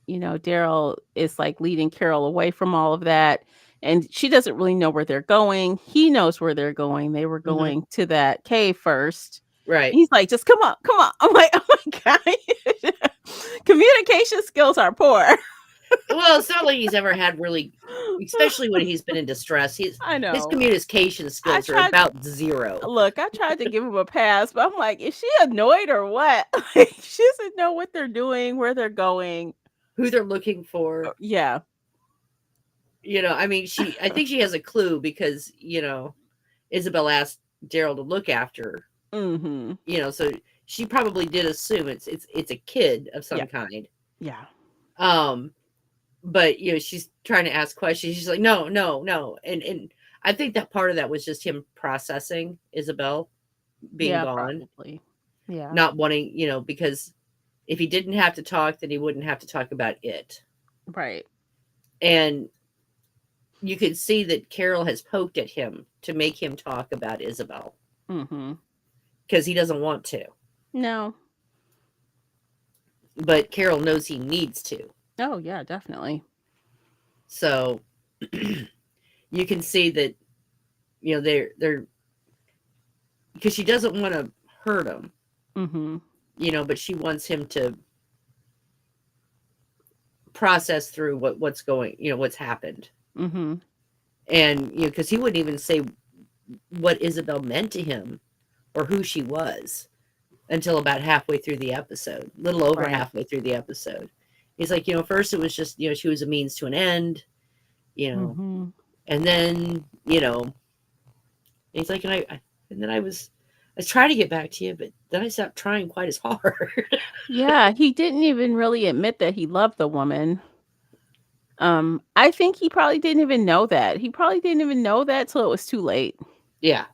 Daryl is like leading Carol away from all of that. And she doesn't really know where they're going. He knows where they're going. They were Mhm. going to that cave first. Right. He's like, just come on, come on. I'm like, oh my God. Communication skills are poor. Well, it's not like he's ever had really, especially when he's been in distress. I His know. communication I skills are tried about zero. Look, I tried to give him a pass, but I'm like, is she annoyed or what? Like, she doesn't know what they're doing, where they're going. Who they're looking for. Yeah. I mean, I think she has a clue because, Isabel asked Daryl to look after her, Mhm. so she probably did assume it's a kid of Yeah. some kind. Yeah. Um, but she's trying to ask questions. She's like, no, no, no. And I think that part of that was just him processing Isabel being Yeah, gone, probably. Yeah. not wanting, because if he didn't have to talk, then he wouldn't have to talk about it. Right. And you could see that Carol has poked at him to make him talk about Isabel Mhm. because he doesn't want to. No. But Carol knows he needs to. Oh, yeah, definitely. So you can see that, they're because she doesn't want to hurt him, Mhm. but she wants him to process through what's going, what's happened. Mhm. And, because he wouldn't even say what Isabel meant to him or who she was until about halfway through the episode, a little over Right. halfway through the episode. He's like, first it was just, she was a means to an end, you know, Mhm. and then, he's like, and then I was trying to get back to you, but then I stopped trying quite as hard. Yeah, he didn't even really admit that he loved the woman. I think he probably didn't even know that. He probably didn't even know that till it was too late. Yeah.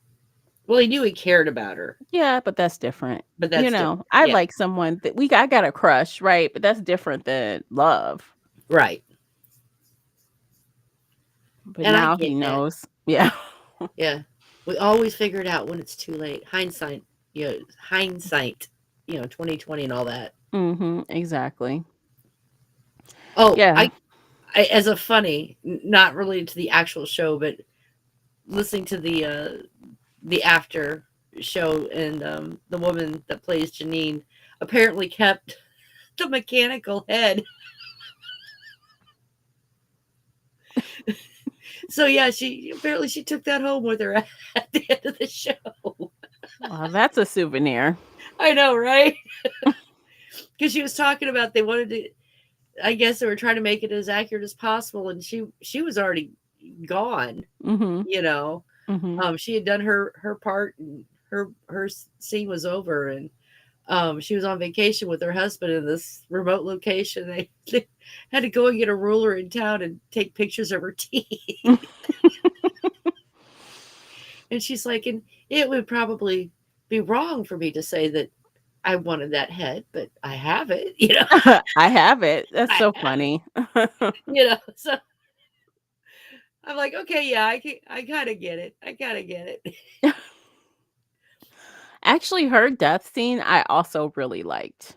Well, he knew he cared about her, Yeah, but that's different. but that's different. I Yeah. like someone that I got a crush, right? But that's different than love. Right. But And I now get he that. knows. Yeah. Yeah. We always figure it out when it's too late. Hindsight, 2020 and all that. Mhm. Exactly. Oh, Yeah. as a funny, not related to the actual show, but listening to the after show, and the woman that plays Janine apparently kept the mechanical head. So yeah, she took that home with her at the end of the show. Well, that's a souvenir. I know, right? Because she was talking about they wanted to. I guess they were trying to make it as accurate as possible, and she was already gone. Mhm. You know, Mhm. she had done her part, and her scene was over, and she was on vacation with her husband in this remote location. They had to go and get a ruler in town and take pictures of her teeth. And she's like, and it would probably be wrong for me to say that I wanted that head, but I have it, I have it. That's I so have it, funny. so I'm like, okay, yeah, I kind of get it. I kind of get it. Actually, her death scene, I also really liked.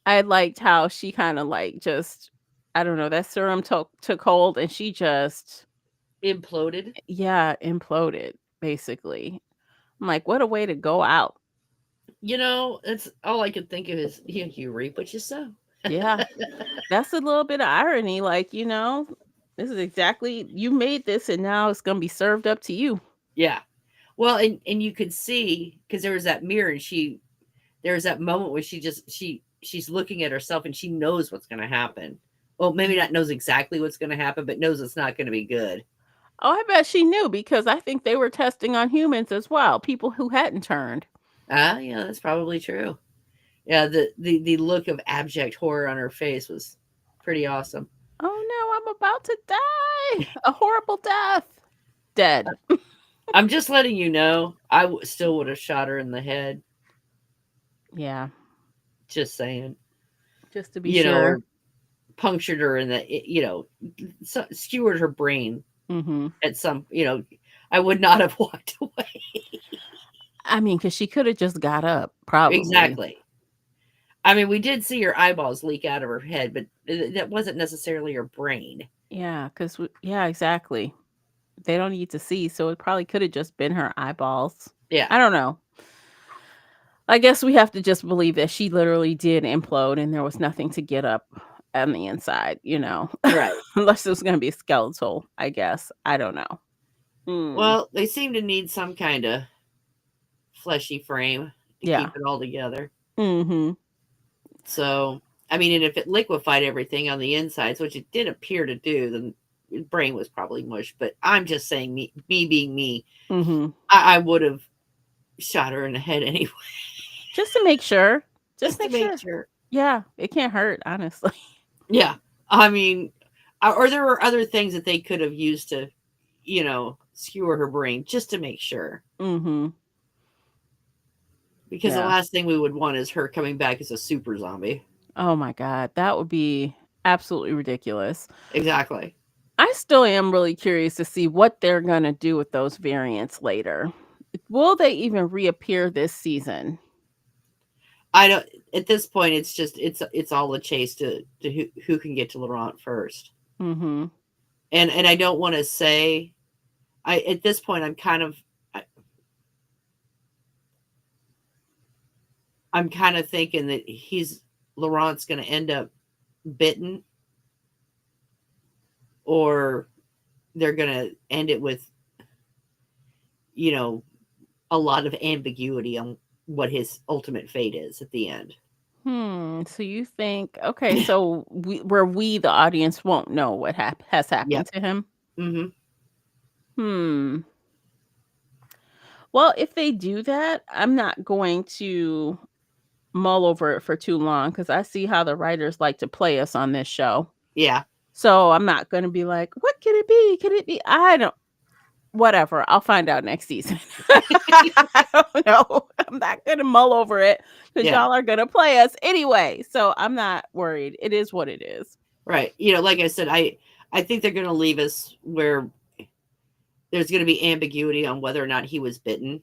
I liked how she kinda, like, just I don't know, that serum took hold and she just Imploded. yeah, imploded, basically. I'm like, "What a way to go out." That's all I could think of is you reap what you sow. Yeah. That's a little bit of irony, like, this is exactly you made this and now it's gonna be served up to you. Yeah. Well, and you could see because there was that mirror, and there was that moment where she's looking at herself and she knows what's going to happen. Well, maybe not knows exactly what's going to happen, but knows it's not going to be good. Oh, I bet she knew because I think they were testing on humans as well, people who hadn't turned. Ah, yeah, that's probably true. Yeah, the look of abject horror on her face was pretty awesome. "Oh, no, I'm about to die. A horrible death." Dead. I'm just letting you know, still would have shot her in the head. Yeah, Just saying, just to be sure. or punctured her in skewered her brain Mhm. at some. I would not have walked away. I mean, because she coulda just got up, probably. Exactly. I mean, we did see her eyeballs leak out of her head, but that wasn't necessarily her brain. Yeah, 'cause yeah, exactly. They don't need to see, so it probably coulda just been her eyeballs. Yeah, I don't know. I guess we have to just believe that she literally did implode and there was nothing to get up on the inside, right. Unless it was gonna be skeletal, I guess. I don't know. Hmm. Well, they seem to need some kind of fleshy frame to Yeah. keep it all together. Mhm. So, I mean, and if it liquefied everything on the insides, which it did appear to do, then the brain was probably mush. But I'm just saying, me being me, Mhm. I would have shot her in the head anyway, Just to make sure. Just just to make make sure. sure. Yeah, it can't hurt, honestly. Yeah, I mean, or there were other things that they could have used to, skewer her brain just to make sure. Mhm. Because the Yeah. last thing we would want is her coming back as a super zombie. Oh my god, that would be absolutely ridiculous. Exactly. I still am really curious to see what they're gonna do with those variants later. Will they even reappear this season? I don't. At this point, it's all a chase to who can get to Laurent first. Mhm. And I don't want to say. I At this point, I'm kind of thinking that Laurent's going to end up bitten, or they're going to end it with you know a lot of ambiguity on what his ultimate fate is at the end. So you think okay, so we the audience won't know what has happened Yep. to him? Hmm. Hmm. Well, if they do that, I'm not going to mull over it for too long because I see how the writers like to play us on this show. Yeah. So I'm not gonna be like, "What could it be? Could it be?" I don't whatever, I'll find out next season. I don't know. I'm not gonna mull over it because 'cause Yeah. y'all are gonna play us anyway, so I'm not worried. It is what it is. Right. Like I said, I think they're going to leave us where there's going to be ambiguity on whether or not he was bitten.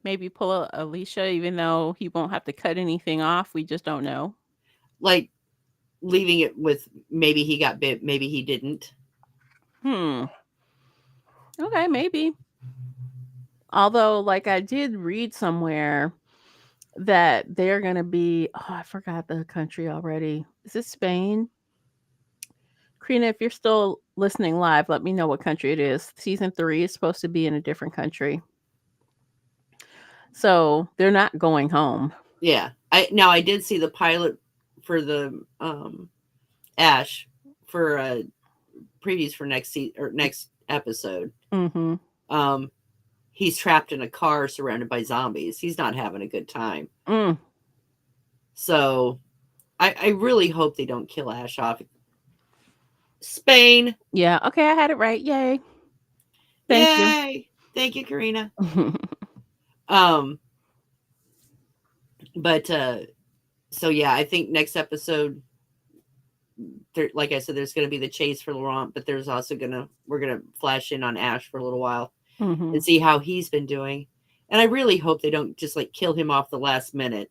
Maybe pull a Alicia even though he won't have to cut anything off, we just don't know. Like leaving it with maybe he got bit, maybe he didn't. Hmm, okay, maybe. Although, like, I did read somewhere that they're gonna be I forgot the country already. Is it Spain? Karina, if you're still listening live, let me know what country it is. Season 3 is supposed to be in a different country. So, they're not going home. Yeah. I did see the pilot for the Ash for previews for next episode. Mhm. Um he's trapped in a car surrounded by zombies. He's not having a good time. Mm. So I really hope they don't kill Ash off. Spain. Yeah, okay, I had it right. Yay. Thank you. Yay. Thank you, Karina. Um but so yeah, I think next episode like I said, there's going to be the chase for Laurent, but there's also we're gonna flash in on Ash for a little while Mhm. and see how he's been doing. And I really hope they don't just like kill him off the last minute.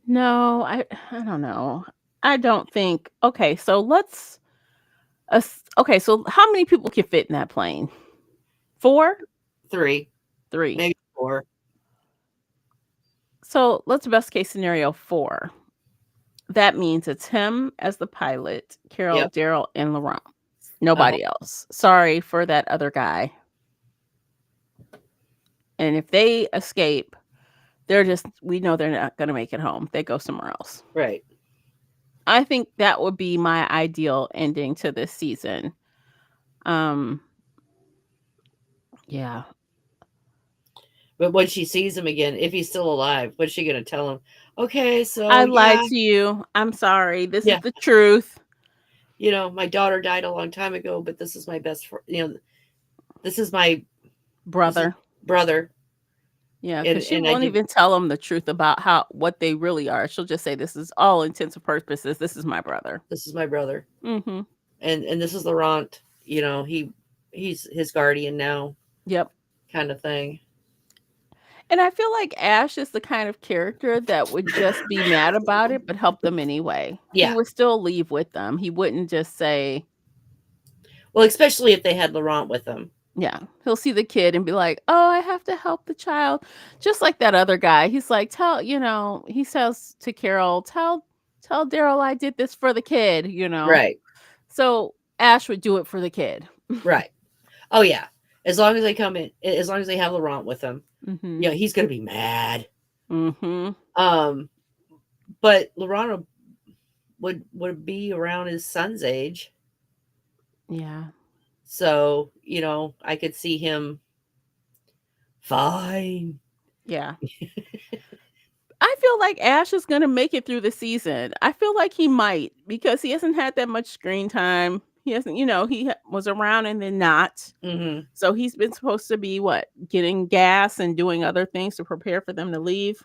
No, I don't know. I don't think okay, so okay, so how many people can fit in that plane? 4? Three, 3. maybe four. So let's best case scenario 4. That means it's him as the pilot, Carol, Yep. Daryl, and Laurent. Uh-huh. Nobody else. Sorry for that other guy. And if they escape, we know they're not going to make it home. They go somewhere else. Right. I think that would be my ideal ending to this season. Um, yeah. But when she sees him again, if he's still alive, what's she gonna tell him? Okay, I so lied yeah, to you. I'm sorry. This is yeah, the truth, my daughter died a long time ago, but this is my best friend. This is my this is brother. brother, Yeah, and because she I won't did. even tell him the truth about what they really are. She'll just say, "This is all intents and purposes. This is my brother." This is my brother, Mhm. and this is Laurent. He's his guardian now, Yep. kind of thing. And I feel like Ash is the kind of character that would just be mad about it, but help them anyway. He Yeah. would still leave with them. He wouldn't just say, Well, especially if they had Laurent with them. yeah. He'll see the kid and be like, "Oh, I have to help the child." Just like that other guy. He's like, he says to Carol, "Tell Daryl I did this for the kid." Right. So Ash would do it for the kid. Right. Oh yeah. As long as they come in, as long as they have Laurent with them, Mhm. he's gonna be mad. Mhm. Um, but Laurent would be around his son's age. Yeah. So, I could see him fine. Yeah. I feel like Ash is gonna make it through the season. I feel like he might because he hasn't had that much screen time. He hasn't, was around and then not. Hmm. So he's been supposed to be what, getting gas and doing other things to prepare for them to leave.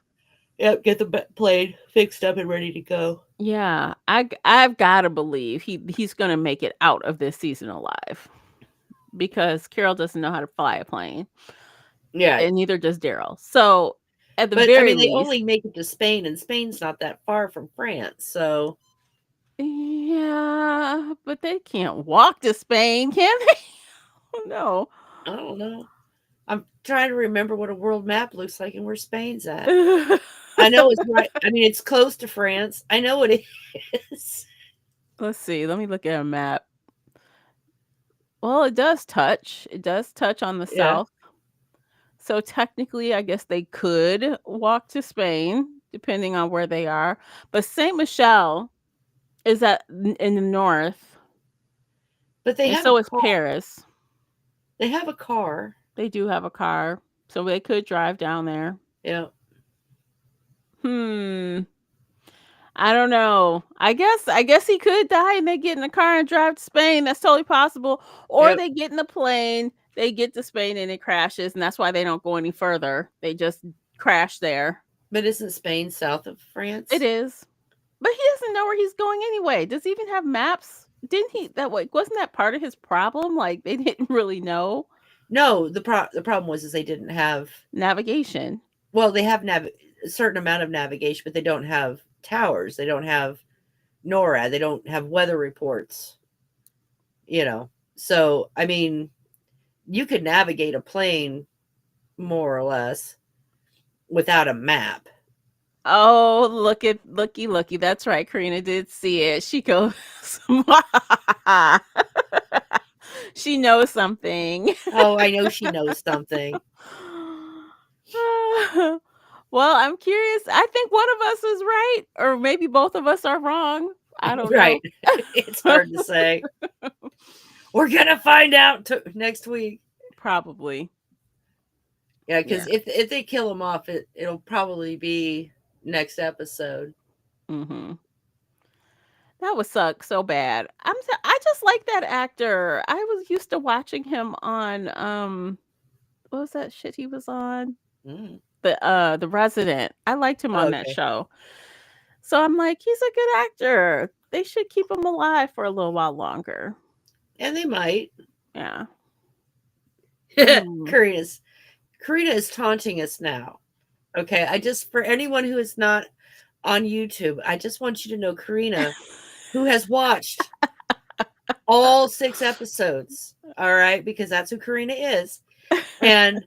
Yep, get the plane fixed up and ready to go. Yeah, I've got to believe he's gonna make it out of this season alive because Carol doesn't know how to fly a plane, Yeah. and neither does Daryl. So at the But I very mean, they least, only make it to Spain, and Spain's not that far from France. So yeah, but they can't walk to Spain, can they? Oh, no. I don't know. I'm trying to remember what a world map looks like and where Spain's at. I know it's right. I mean, it's close to France. I know it is. Let's see. Let me look at a map. Well, it does touch. It does touch on the Yeah. south. So technically, I guess they could walk to Spain, depending on where they are. But Saint Michel is in the north, But they and have a so is car. Paris. They have a car. They do have a car, so they could drive down there. Yeah. Hmm. I don't know. I guess he could die and they get in a car and drive to Spain. That's totally possible. Or Yep. they get in a plane, they get to Spain and it crashes, and that's why they don't go any further. They just crash there. But isn't Spain south of It France? is. But he doesn't know where he's going anyway. Does he even have maps? Didn't he that way wasn't that part of his problem? Like they didn't really know No, the problem was is they didn't have. navigation. Well, they have a certain amount of navigation, but they don't have towers. They don't have NORAD. They don't have weather reports. You know, so I mean, you could navigate a plane more or less without a map. Oh, looky. That's right. Karina did see it. She goes, she knows something. Oh, I know she knows something. Well, I'm curious. I think one of us is right, or maybe both of us are wrong. I don't know. Right. It's hard to say. We're gonna find out next week. Probably. Yeah, Yeah. because if they kill him off, it'll probably be next episode. Hmm. That would suck so bad. I just like that actor. I was used to watching him on what was that shit he was on? Mm. The Resident. I liked him Oh, on that okay. show. So I'm like, he's a good actor. they should keep him alive for a little while longer. And they might. Yeah. Mm. Karina's Karina is taunting us now. Okay, I just for anyone who is not on YouTube, I just want you to know Karina, who has watched all 6 episodes, all right, because that's who Karina is. And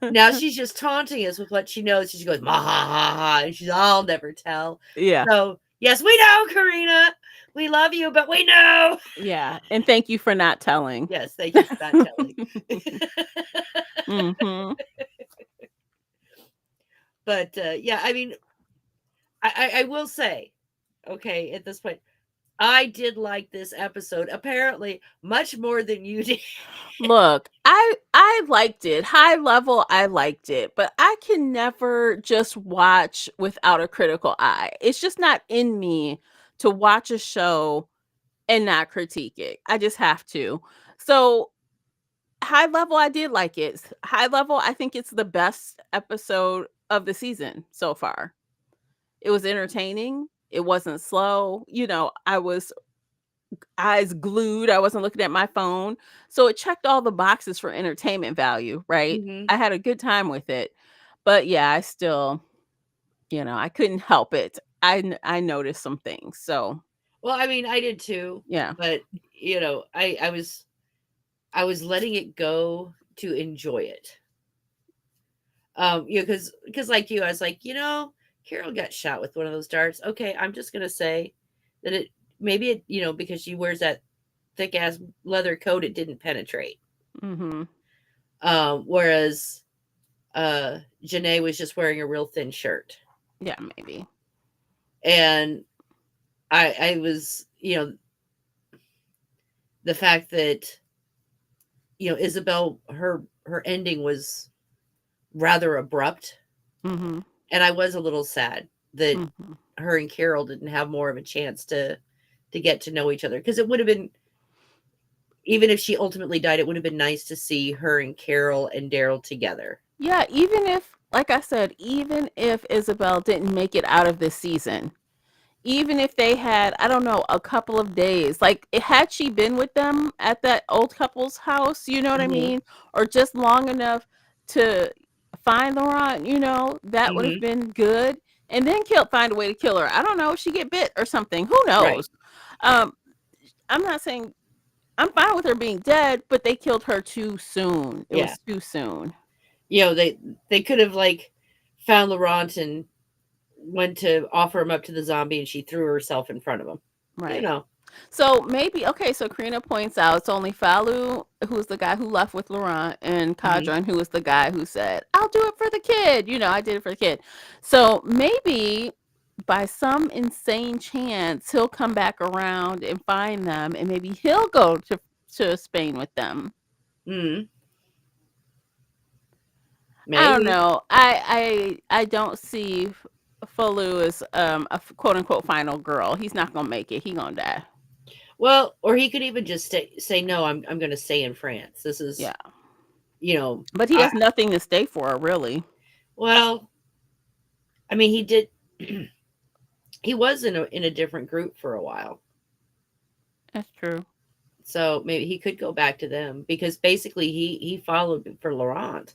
now she's just taunting us with what she knows. She goes, "Ma ha ha ha," and she's, "I'll never tell." Yeah. So, yes, we know, Karina. We love you, but we know. Yeah. And thank you for not telling. Yes, thank you for not telling. Mhm. But, yeah, I mean, I will say, okay, at this point, I did like this episode, apparently much more than you did. Look, I liked it. High level, I liked it, but I can never just watch without a critical eye. It's just not in me to watch a show and not critique it. I just have to. So, high level, I did like it. High level, I think it's the best episode of the season so far. It was entertaining. It wasn't slow. I was eyes glued. I wasn't looking at my phone. So it checked all the boxes for entertainment value, right? Mhm. I had a good time with it. But yeah, I still, I couldn't help it. I noticed some things. So, Well, I mean, I did too, yeah. but, I was letting it go to enjoy it. Because like you, I was like, Carol got shot with one of those darts. Okay, I'm just gonna say that because she wears that thick ass leather coat, it didn't penetrate. Mhm. Whereas Janae was just wearing a real thin shirt. Yeah, maybe. And I was, the fact that, Isabel, her ending was rather abrupt. Mhm. And I was a little sad that Mhm. her and Carol didn't have more of a chance to get to know each other, because it would have been, even if she ultimately died, it would have been nice to see her and Carol and Daryl together. Yeah, even if like I said, even if Isabel didn't make it out of this season, even if they had, I don't know, a couple of days, like had she been with them at that old couple's house, you know what I Mhm. mean? Or just long enough to find Laurent, that would have Mhm. been good. And then find a way to kill her. I don't know, she get bit or something. Who Right. knows? Um, I'm not saying I'm fine with her being dead, but they killed her too soon. It Yeah. was too soon. They could have, like, found Laurent and went to offer him up to the zombie, and she threw herself in front of him. You Right. know. So maybe okay. So Karina points out it's only Falu who's the guy who left with Laurent, and Mhm. Kadron who was the guy who said, "I'll do it for the kid." I did it for the kid. So maybe by some insane chance he'll come back around and find them, and maybe he'll go to Spain with them. Mhm. I don't Maybe. know. I don't see Falu as a quote unquote final girl. He's not gonna make it. He gonna die. Well, or he could even just say no. I'm going to stay in France. This is, Yeah. you know, But he I has nothing to stay for, really. well, I mean, he did. He was in a different group for a while, That's true. so maybe he could go back to them, because basically he followed for Laurent,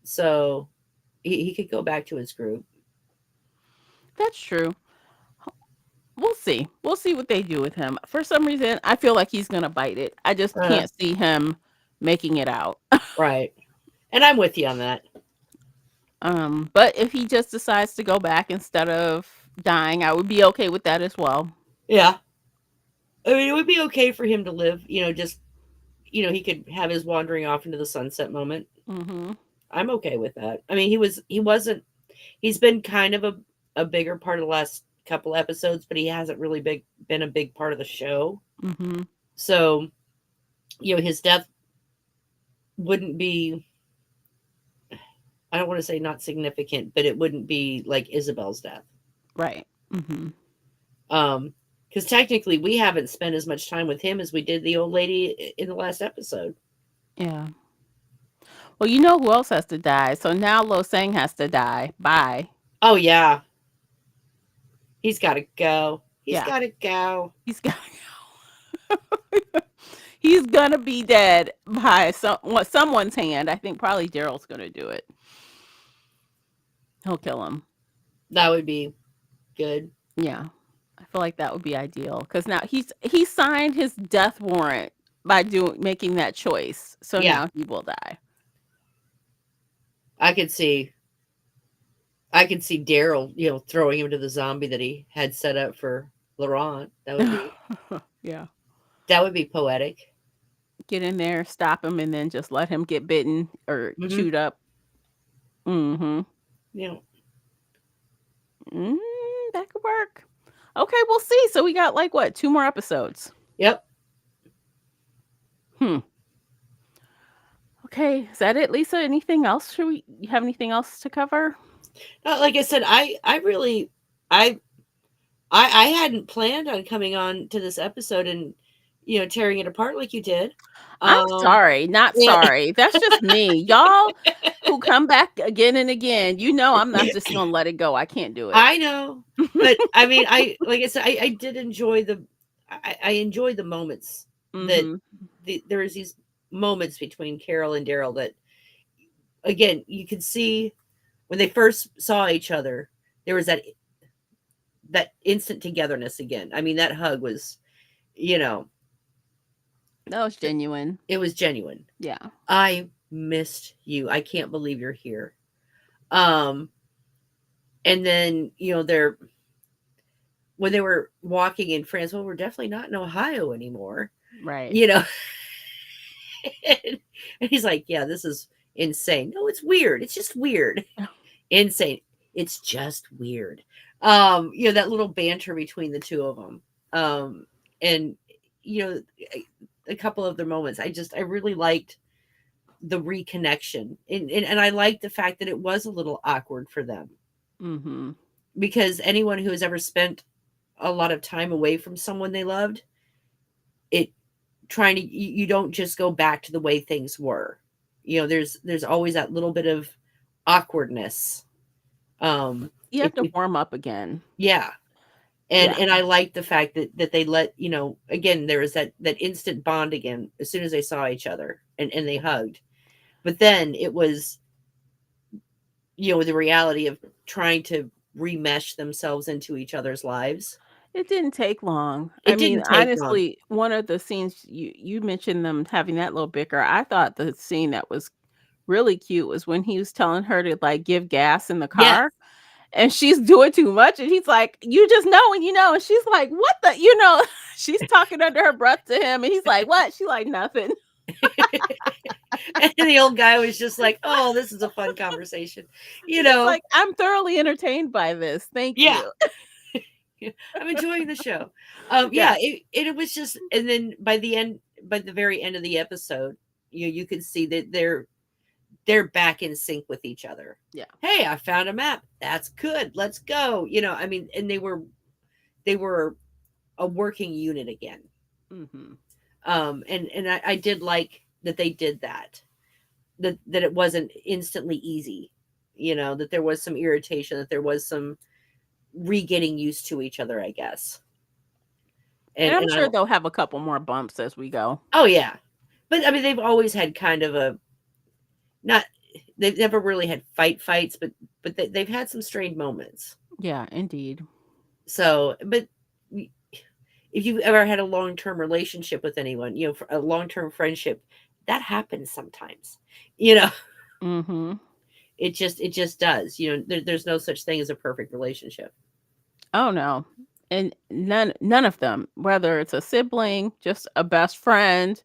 so he could go back to his group. That's true. We'll see. We'll see what they do with him. For some reason, I feel like he's gonna bite it. I just Uh, can't see him making it out. right, and I'm with you on that. But if he just decides to go back instead of dying, I would be okay with that as well. Yeah, I mean, it would be okay for him to live. Just he could have his wandering off into the sunset moment. Mhm. I'm okay with that. I mean, he wasn't. He's been kind of a bigger part of the last couple episodes, but he hasn't really been a big part of the show. Mhm. So, his death wouldn't be, I don't want to say not significant, but it wouldn't be like Isabel's death. Right. Mhm. Um, because technically we haven't spent as much time with him as we did the old lady in the last episode. Yeah. Well, you know who else has to die? So now Lo Sang has to die. Bye. Oh yeah, he's got to go. He's Yeah. got to go. He's got he's gonna be dead by someone's hand. I think probably Daryl's gonna do it. He'll kill him. That would be good. Yeah. I feel like that would be ideal because now he signed his death warrant by making that choice. So Yeah, now he will die. I could see. I could see Daryl, throwing him to the zombie that he had set up for Laurent. Yeah. That would be poetic. Get in there, stop him, and then just let him get bitten or Hmm. chewed up. Mm-hmm. You know. Mm, that could work. Okay, we'll see. So we got like what, 2 more episodes. Yep. Hmm. Okay, is that it, Lisa? Anything else? Should we you have anything else to cover? Like I said, I really, I, I hadn't planned on coming on to this episode and, tearing it apart like you did. I'm Um, sorry, not and sorry. That's just me. Y'all who come back again and again, I'm not just gonna let it go. I can't do it. I know, but I mean, like I said, I did enjoy I enjoyed the moments that Mm-hmm. there was these moments between Carol and Daryl that, again, you could see when they first saw each other, there was that instant togetherness again. I mean, that hug was, you know, That was genuine. it was genuine. Yeah. I missed you. I can't believe you're here. Um, and then, they're when they were walking in France, well, we're definitely not in Ohio anymore. Right. You know, and, he's like, yeah, this is insane. No, it's weird. It's just weird. Insane. It's just weird. That little banter between the two of them. And you know, a couple of their moments. I really liked the reconnection. And I liked the fact that it was a little awkward for them. Mm-hmm. Because anyone who has ever spent a lot of time away from someone they loved, it trying to you don't just go back to the way things were. There's always that little bit of awkwardness. You If, have to warm up again. yeah, and Yeah. and I like the fact that they let, again, there was that instant bond again as soon as they saw each other, and they hugged. But then it was, the reality of trying to remesh themselves into each other's lives. It didn't take long. I It mean, didn't take long. honestly, one of the scenes you mentioned them having that little bicker. I thought the scene that was really cute was when he was telling her to like give gas in the Yes. car and she's doing too much and he's like, "You just know and you know." And she's like, "What the?" She's talking under her breath to him and he's like, "What?" She like, "Nothing." And the old guy was just like, oh, this is a fun conversation. you He's know like, "I'm thoroughly entertained by this. Thank yeah. you." I'm enjoying the show. Yeah. Yeah, it was just, and then by the very end of the episode, you could see that they're back in sync with each other. Yeah. Hey, I found a map. That's good. Let's go. I mean, and they were a working unit again. Mhm. And I did like that they did that. That it wasn't instantly easy. That there was some irritation. That there was some re-getting used to each other, I guess. And And I'm and I sure they'll have a couple more bumps as we go. Oh yeah, but I mean they've always had kind of a not they've never really had fights, but they've had some strained moments. Yeah, indeed. So, but if you've ever had a long term relationship with anyone, a long term friendship, that happens sometimes. You know, Mhm. it just does. There's no such thing as a perfect relationship. Oh, no. And none of them, whether it's a sibling, just a best friend,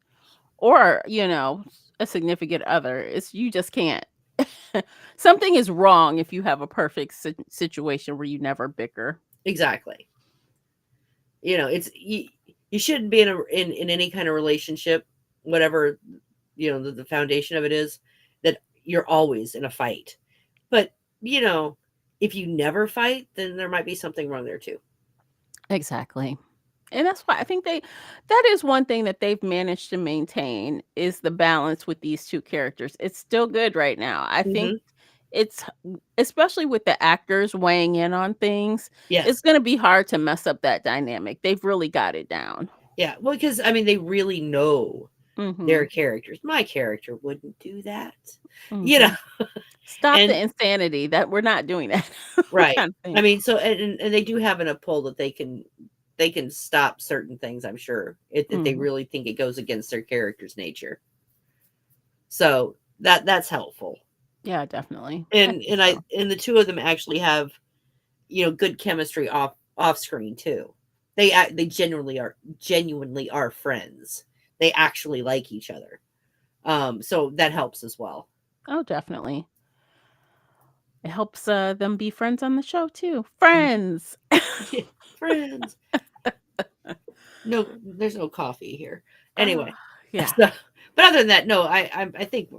or, a significant other, it's you just can't. Something is wrong if you have a perfect situation where you never bicker. Exactly. It's you shouldn't be in any kind of relationship, whatever the foundation of it is, that you're always in a fight. But you know, if you never fight, then there might be something wrong there too. Exactly. And that's why I think that is one thing that they've managed to maintain is the balance with these 2 characters. It's still good right now. I think Hmm. it's especially with the actors weighing in on things, it's Yes. gonna be hard to mess up that dynamic. They've really got it down. Yeah. Well, because I mean, they really know their Mhm. characters. My character wouldn't do that, you know. Mhm. Stop the And insanity that we're not doing that right. kind of I thing. mean, so and they do have an pull that they can stop certain things. I'm sure if they Mhm. really think it goes against their character's nature. So that's helpful. Yeah, definitely. I think And I so. and the two of them actually have, good chemistry off screen too. They genuinely are friends. They actually like each other. So that helps as well. Oh, definitely. It helps, them be friends on the show too. Mhm. Friends. Yeah, friends. No, there's no coffee here. Oh, Anyway, yeah. so, but other than that, no, I think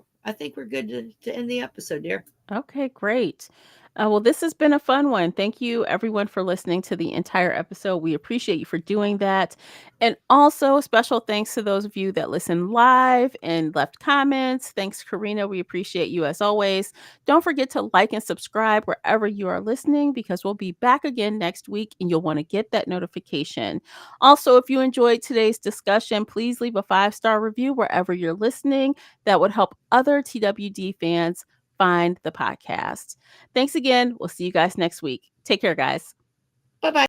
we're good to end the episode, dear. Okay, great. Well, this has been a fun one. Thank you, everyone, for listening to the entire episode. We appreciate you for doing that. And also, special thanks to those of you that listened live and left comments. Thanks, Karina. We appreciate you as always. Don't forget to like and subscribe wherever you are listening because we'll be back again next week and you'll want to get that notification. Also, if you enjoyed today's discussion, please leave a 5-star review wherever you're listening. That would help other TWD fans find the podcast. Thanks again. We'll see you guys next week. Take care, guys. Bye bye.